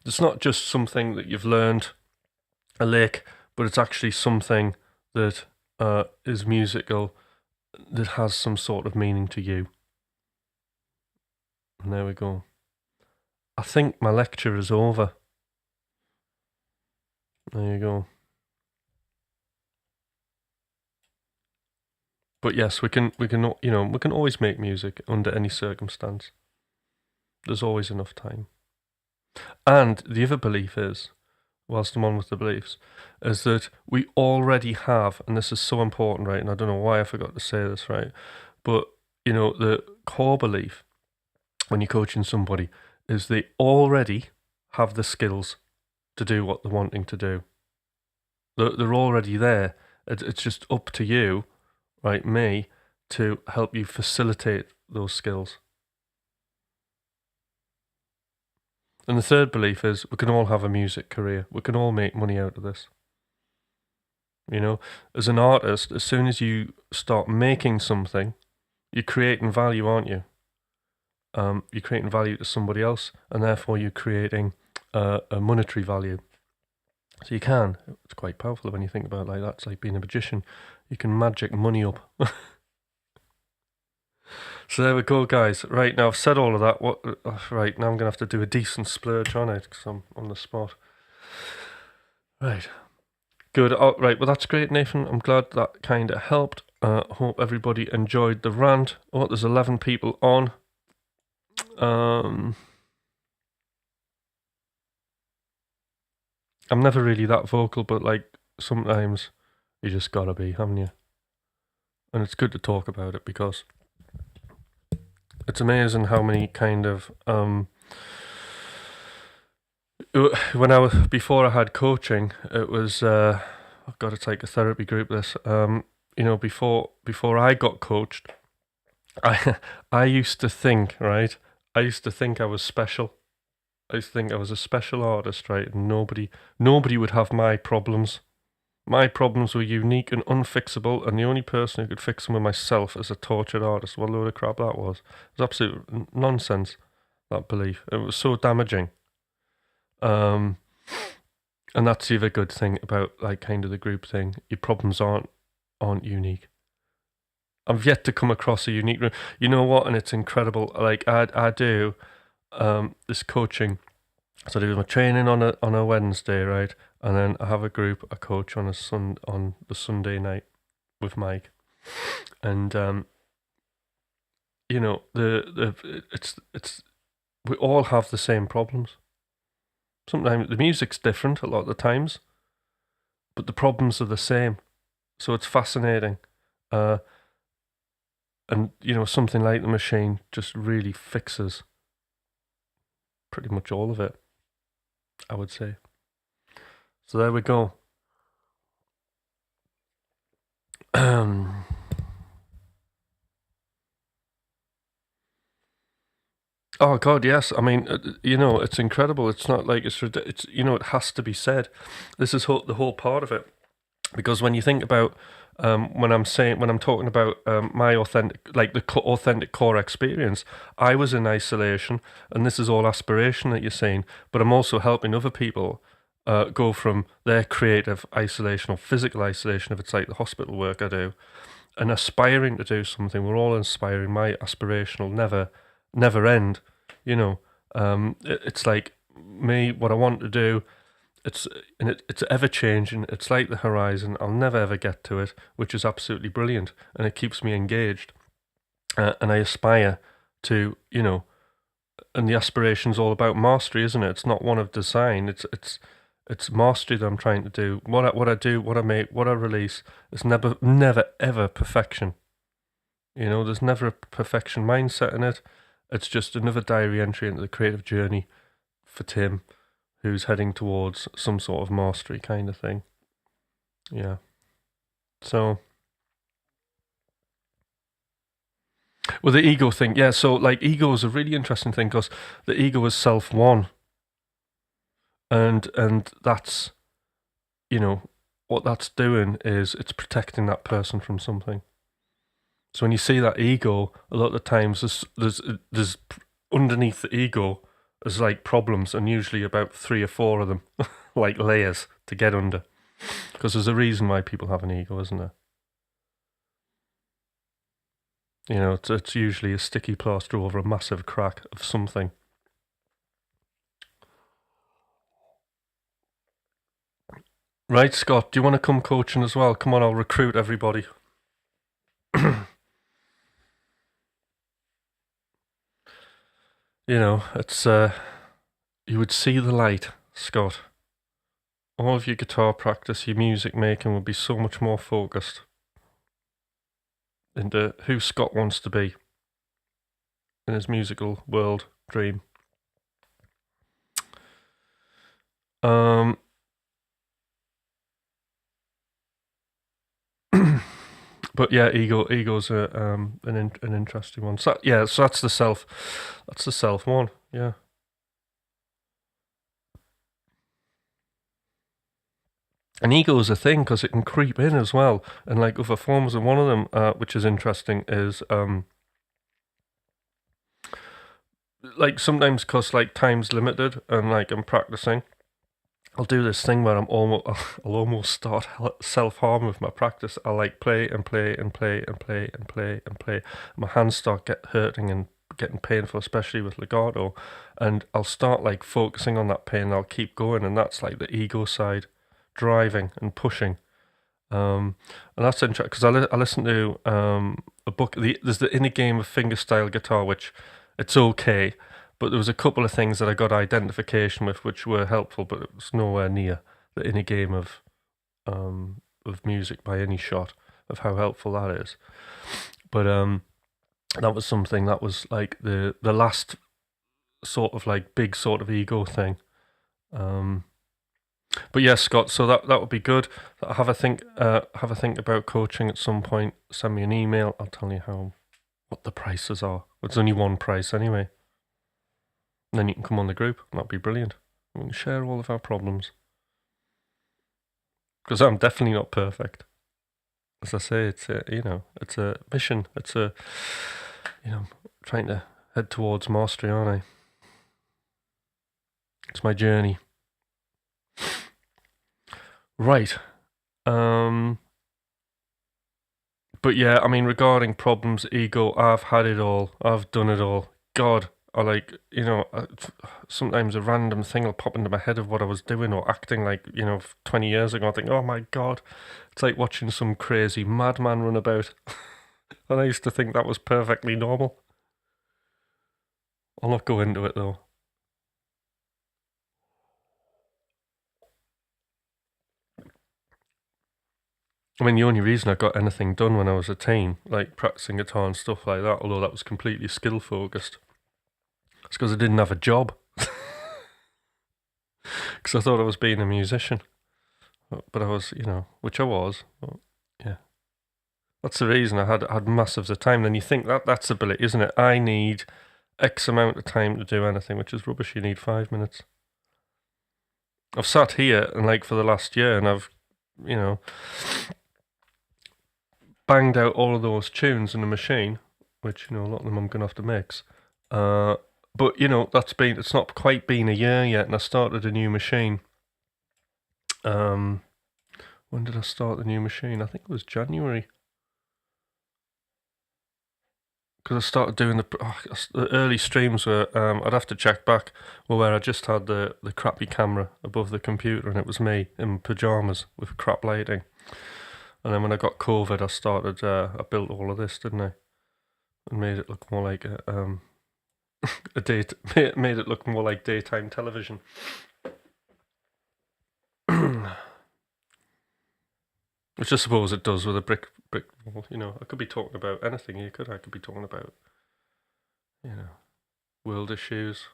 It's not just something that you've learned a lick, but it's actually something that is musical, that has some sort of meaning to you. And there we go. I think my lecture is over. There you go. But yes, we can always make music under any circumstance. There's always enough time. And the other belief is, whilst I'm on with the beliefs, is that we already have, and this is so important, right? And I don't know why I forgot to say this, right? But, the core belief when you're coaching somebody is they already have the skills to do what they're wanting to do. They're already there. It's just up to you, right, me, to help you facilitate those skills. And the third belief is we can all have a music career. We can all make money out of this. As an artist, as soon as you start making something, you're creating value, aren't you? You're creating value to somebody else, and therefore you're creating a monetary value. So you can. It's quite powerful when you think about it like that. It's like being a magician. You can magic money up. So there we go, guys. Right, now I've said all of that. Right, now I'm going to have to do a decent splurge on it because I'm on the spot. Right. Good. Right, well, that's great, Nathan. I'm glad that kind of helped. Hope everybody enjoyed the rant. Oh, there's 11 people on. I'm never really that vocal, but like sometimes you just gotta be, haven't you? And it's good to talk about it because it's amazing how many kind of before I had coaching, it was I've got to take a therapy group. Before I got coached, I used to think, right? I used to think I was special. I used to think I was a special artist, right? And nobody would have my problems. My problems were unique and unfixable, and the only person who could fix them was myself as a tortured artist. What a load of crap that was. It was absolute nonsense, that belief. It was so damaging. And that's the other good thing about like kind of the group thing. Your problems aren't unique. I've yet to come across a unique room. You know what? And it's incredible. Like I do this coaching. So I do my training on a Wednesday, right? And then I have a coach on on the Sunday night with Mike. And it's we all have the same problems. Sometimes the music's different a lot of the times, but the problems are the same. So it's fascinating. And something like the machine just really fixes pretty much all of it, I would say. So there we go. Oh God, yes. I mean, it's incredible. It's not like it's it has to be said. This is the whole part of it, because when you think about when I'm talking about my authentic core experience, I was in isolation, and this is all aspiration that you're saying. But I'm also helping other people go from their creative isolation or physical isolation, if it's like the hospital work I do, and aspiring to do something. We're all inspiring. My aspiration will never end. It's like me, what I want to do. It's ever changing. It's like the horizon. I'll never ever get to it, which is absolutely brilliant, and it keeps me engaged. And I aspire to, and the aspiration's all about mastery, isn't it? It's not one of design. It's mastery that I'm trying to do. What I do, what I make, what I release. It's never ever perfection. There's never a perfection mindset in it. It's just another diary entry into the creative journey for Tim, who's heading towards some sort of mastery kind of thing. Yeah. So, well, the ego thing, yeah. So, like, ego is a really interesting thing because the ego is self-one, and that's, what that's doing is it's protecting that person from something. So when you see that ego, a lot of the times there's underneath the ego is like problems, and usually about 3 or 4 of them, like layers to get under. Because there's a reason why people have an ego, isn't there? It's usually a sticky plaster over a massive crack of something. Right, Scott, do you want to come coaching as well? Come on, I'll recruit everybody. It's you would see the light, Scott. All of your guitar practice, your music making would be so much more focused into who Scott wants to be in his musical world dream. But yeah, ego's an interesting one. So that's the self one. Yeah. And ego is a thing because it can creep in as well, and like other forms. And one of them, which is interesting, is like sometimes because like time's limited and like I'm practicing, I'll do this thing where I'll almost start self-harm with my practice. I'll like play and play and play and play and play and play. My hands start hurting and getting painful, especially with legato, and I'll start like focusing on that pain and I'll keep going, and that's like the ego side driving and pushing. And that's interesting because I listened to a book. There's the Inner Game of Fingerstyle Guitar, which it's okay, but there was a couple of things that I got identification with which were helpful, but it was nowhere near the Inner Game of music by any shot of how helpful that is. But that was something that was like the last sort of like big sort of ego thing. But yes, Scott. So that would be good. Have a think about coaching at some point. Send me an email. I'll tell you what the prices are. It's only one price anyway. And then you can come on the group. That'd be brilliant. We can share all of our problems. Because I'm definitely not perfect. As I say, it's it's a mission. It's a trying to head towards mastery, aren't I? It's my journey. Right. But yeah, I mean, regarding problems, ego, I've had it all. I've done it all. God, sometimes a random thing will pop into my head of what I was doing or acting like, 20 years ago. I think, oh my God, it's like watching some crazy madman run about. And I used to think that was perfectly normal. I'll not go into it though. I mean, the only reason I got anything done when I was a teen, like practicing guitar and stuff like that, although that was completely skill focused, it's because I didn't have a job. Because I thought I was being a musician. But I was, which I was. But yeah. That's the reason I had massive of time. Then you think that's ability, isn't it? I need X amount of time to do anything, which is rubbish. You need 5 minutes. I've sat here and like for the last year and I've, banged out all of those tunes in the machine, which, a lot of them I'm going to have to mix. But, it's not quite been a year yet and I started a new machine. When did I start the new machine? I think it was January. Because I started doing the early streams where I'd have to check back, where I just had the crappy camera above the computer and it was me in pyjamas with crap lighting. And then when I got COVID, I started, I built all of this, didn't I? And made it look more like made it look more like daytime television. Which I suppose it does with a brick wall. I could be talking about anything. I could be talking about, world issues,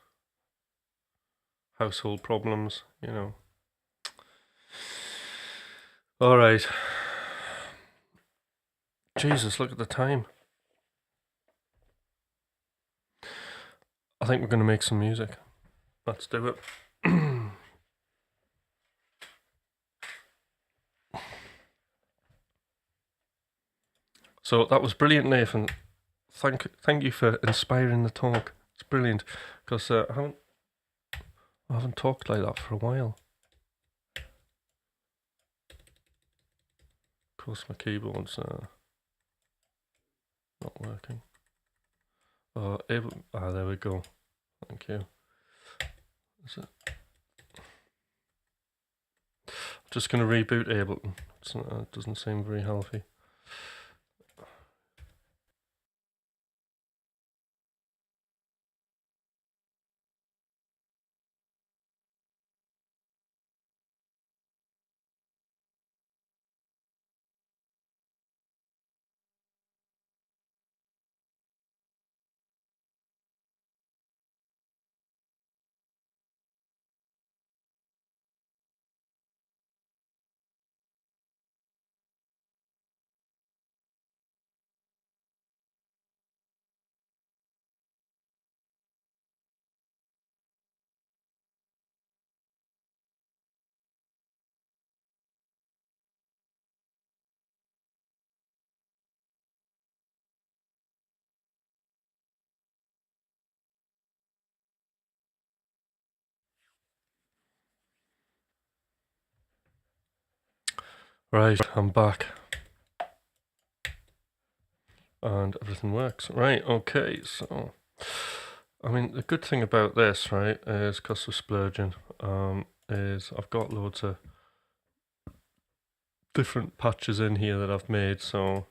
household problems. All right. Jesus, look at the time. I think we're going to make some music. Let's do it. So that was brilliant, Nathan. Thank you for inspiring the talk. It's brilliant because I haven't talked like that for a while. Of course, my keyboard's not working. There we go. Thank you. I'm just going to reboot Ableton. It doesn't seem very healthy. Right, I'm back. And everything works. Right, okay, so I mean the good thing about this, right, is because of Splurging, is I've got loads of different patches in here that I've made, so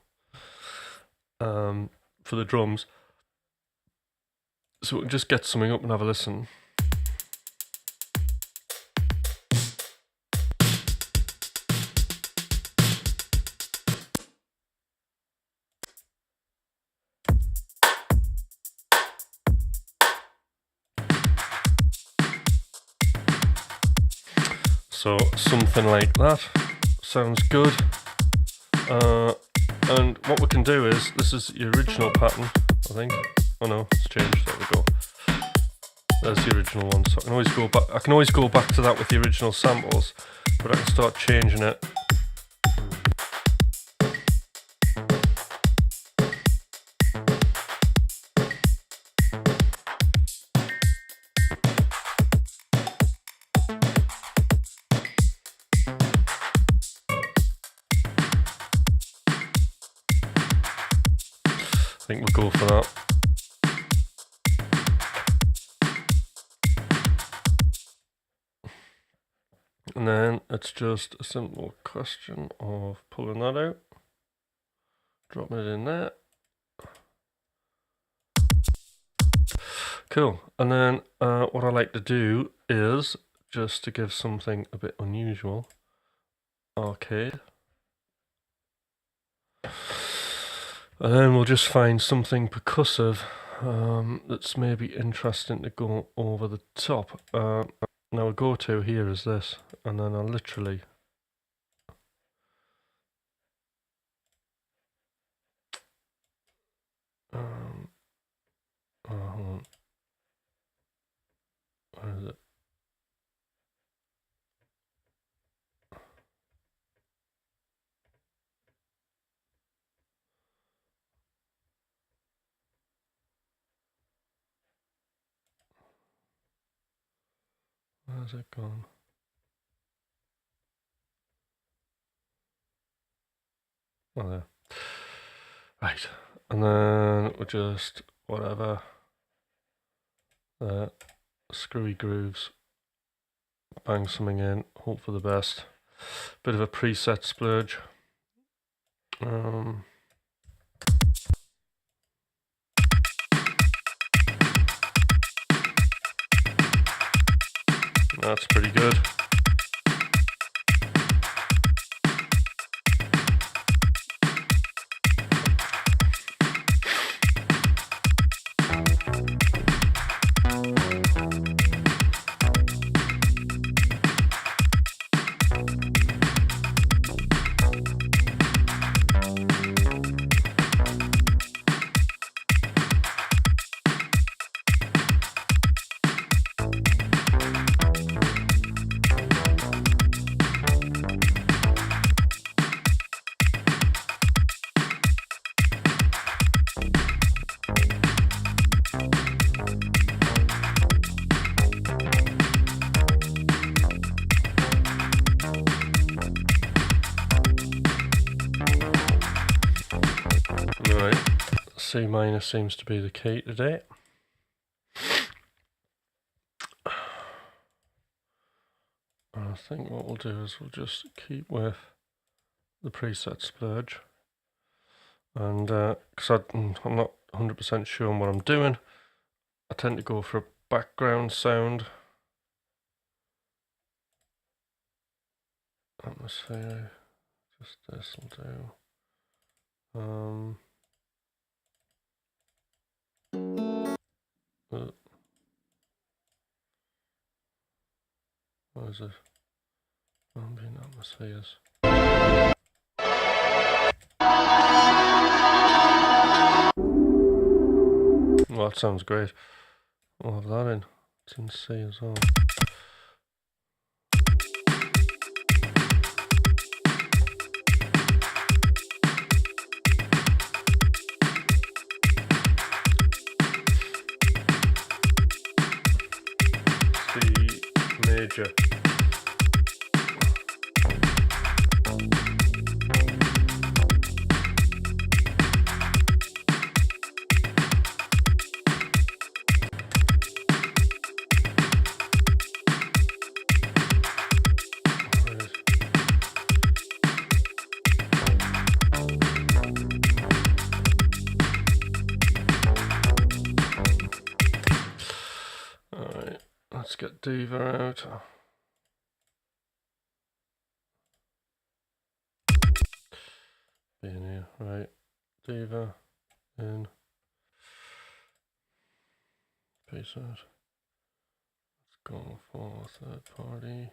for the drums. So we can just get something up and have a listen. So something like that sounds good. And what we can do is, this is the original pattern, I think. Oh no, it's changed. There we go. There's the original one. So I can always go back. I can always go back to that with the original samples, but I can start changing it. I think we'll go for that. And then it's just a simple question of pulling that out, dropping it in there. Cool. And then what I like to do is, just to give something a bit unusual, arcade. And then we'll just find something percussive that's maybe interesting to go over the top. Now a go-to here is this, and then I'll literally hold on. Where is it? Where's it gone? Oh, there. Right, and then we'll just, whatever, screwy grooves, bang something in, hope for the best. Bit of a preset splurge. That's pretty good. Right, C minor seems to be the key today. I think what we'll do is we'll just keep with the preset splurge, and because I'm not 100% sure on what I'm doing, I tend to go for a background sound. Atmosphere, just this will do. What is it? Ambient atmospheres. Well, that sounds great. We'll have that in. It's in C as well. C major. Diva out. In here, right. Diva in. Paste that. Let's go for third party.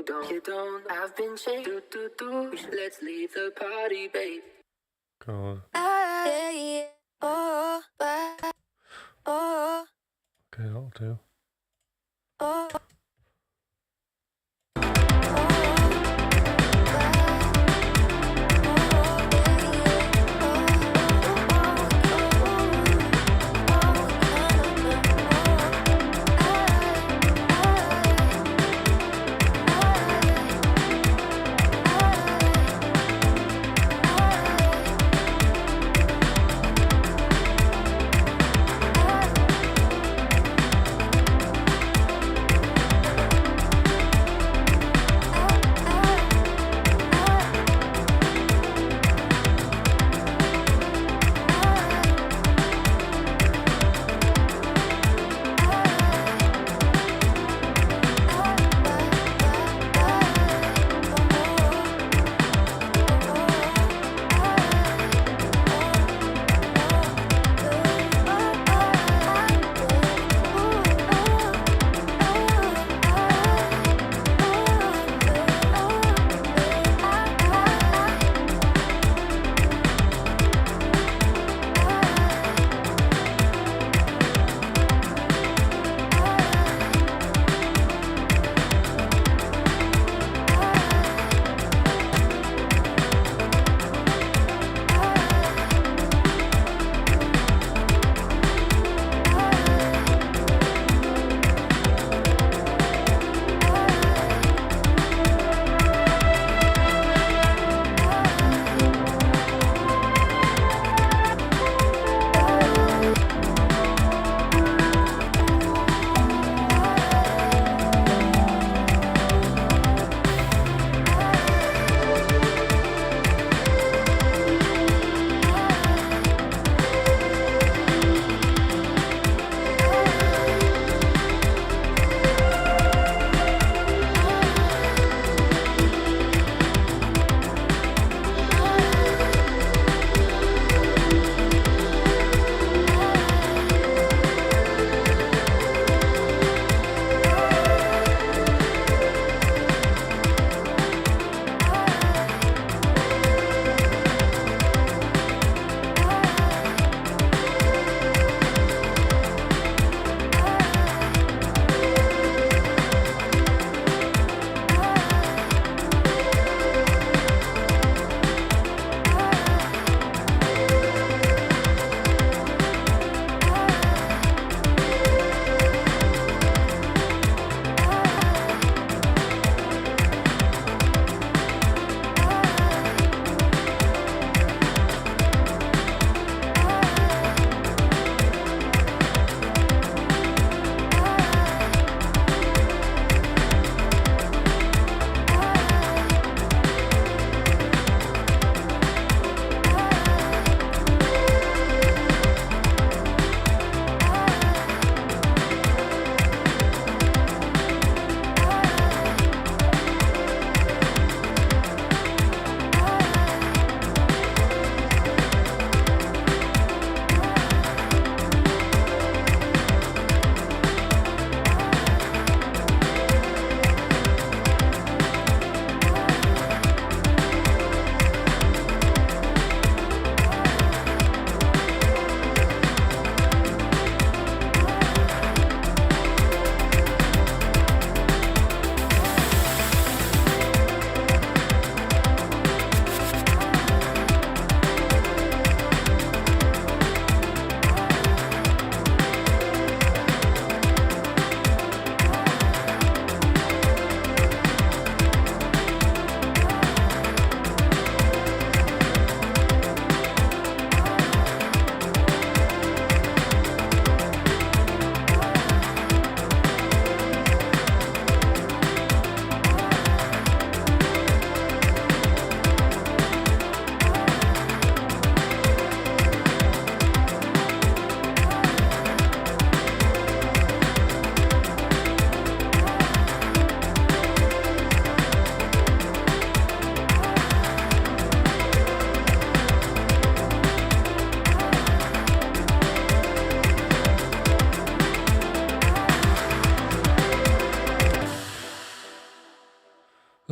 you don't. I've been chasing. Let's leave the party, babe. God. Okay, that'll do.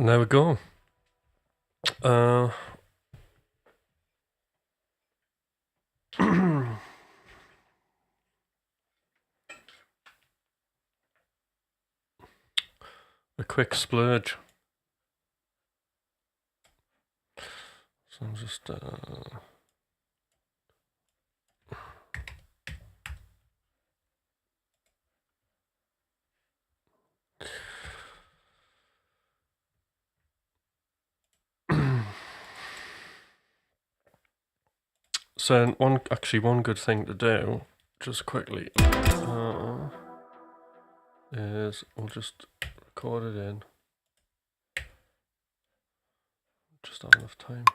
there we go. A quick splurge. So I'm just so one good thing to do, just quickly, is we'll just record it in. Just have enough time.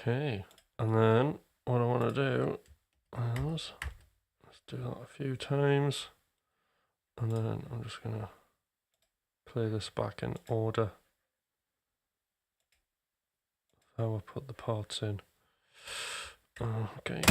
Okay, and then what I want to do is let's do that a few times, and then I'm just gonna play this back in order how I put the parts in. Okay.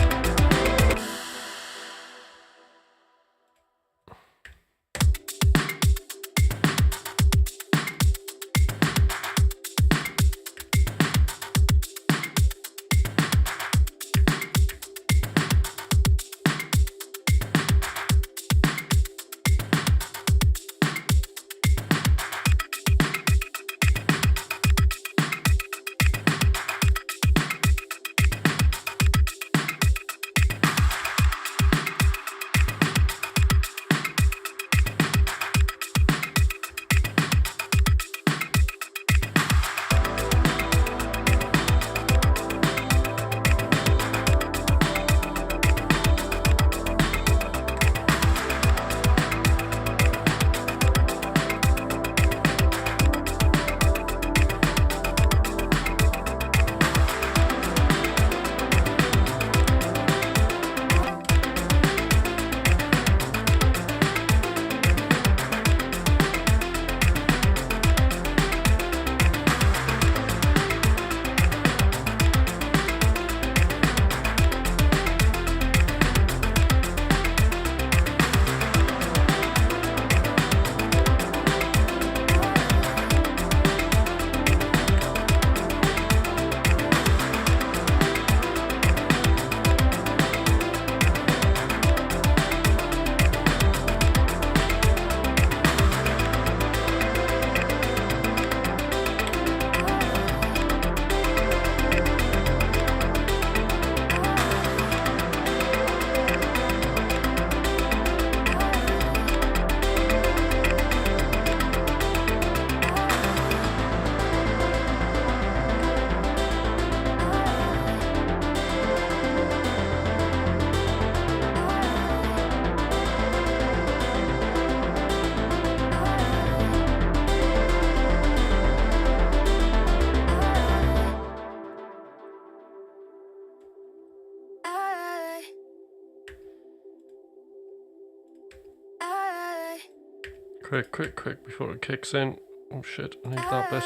Quick, before it kicks in. Oh shit, I need that bit.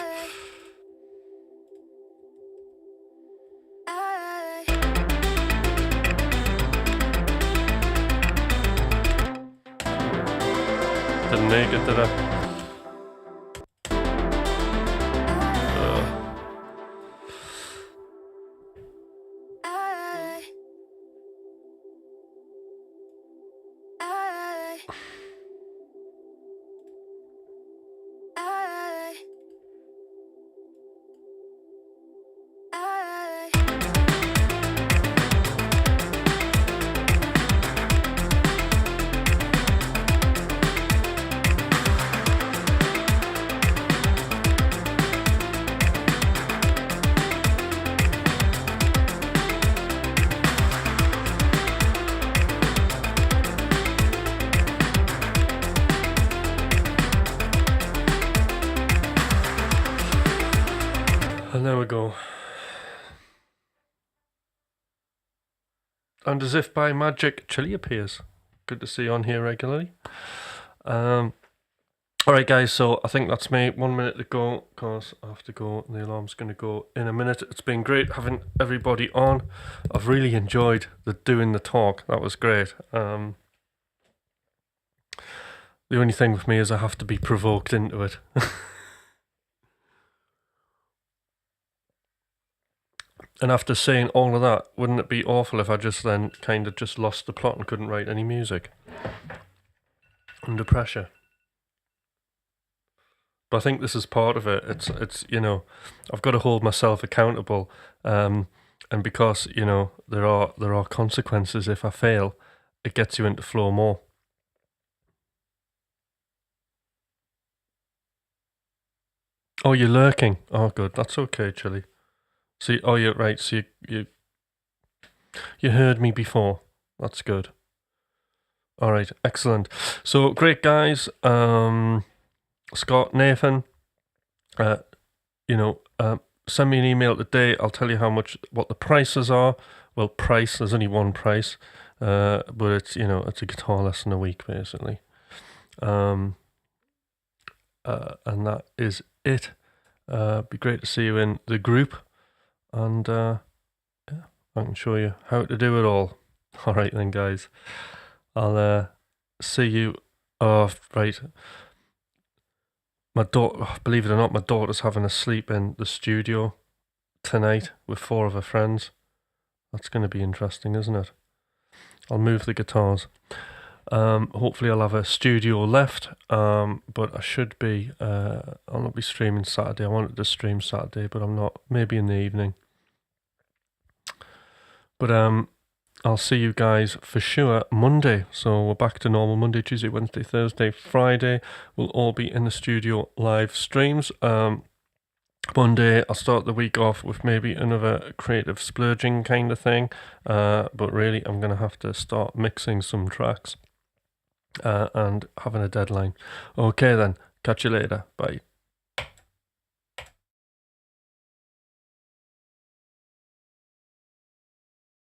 Didn't make it, did I? And there we go. And as if by magic, Chili appears. Good to see you on here regularly. Alright guys, so I think that's me. 1 minute to go, because I have to go. The alarm's going to go in a minute. It's been great having everybody on. I've really enjoyed doing the talk. That was great. The only thing with me is I have to be provoked into it. And after saying all of that, wouldn't it be awful if I just then kind of just lost the plot and couldn't write any music? Under pressure. But I think this is part of it. It's you know, I've got to hold myself accountable, and because you know there are consequences if I fail, it gets you into flow more. Oh, you're lurking. Oh, good. That's okay, Chili. See, oh, you're right. So you heard me before. That's good. All right, excellent. So great, guys. Scott, Nathan, you know, send me an email today. I'll tell you what the prices are. Well, there's only one price, but it's, you know, it's a guitar lesson a week, basically. And that is it. Be great to see you in the group, and yeah, I can show you how to do it all. All right then, guys. I'll see you. Oh, right. My daughter, believe it or not, my daughter's having a sleep in the studio tonight with 4 of her friends. That's going to be interesting, isn't it? I'll move the guitars. Hopefully I'll have a studio left, but I should be, I'll not be streaming Saturday. I wanted to stream Saturday, but I'm not. Maybe in the evening. But I'll see you guys for sure Monday. So we're back to normal Monday, Tuesday, Wednesday, Thursday, Friday. We'll all be in the studio live streams. Monday, I'll start the week off with maybe another creative splurging kind of thing. But really, I'm going to have to start mixing some tracks and having a deadline. Okay then, catch you later. Bye.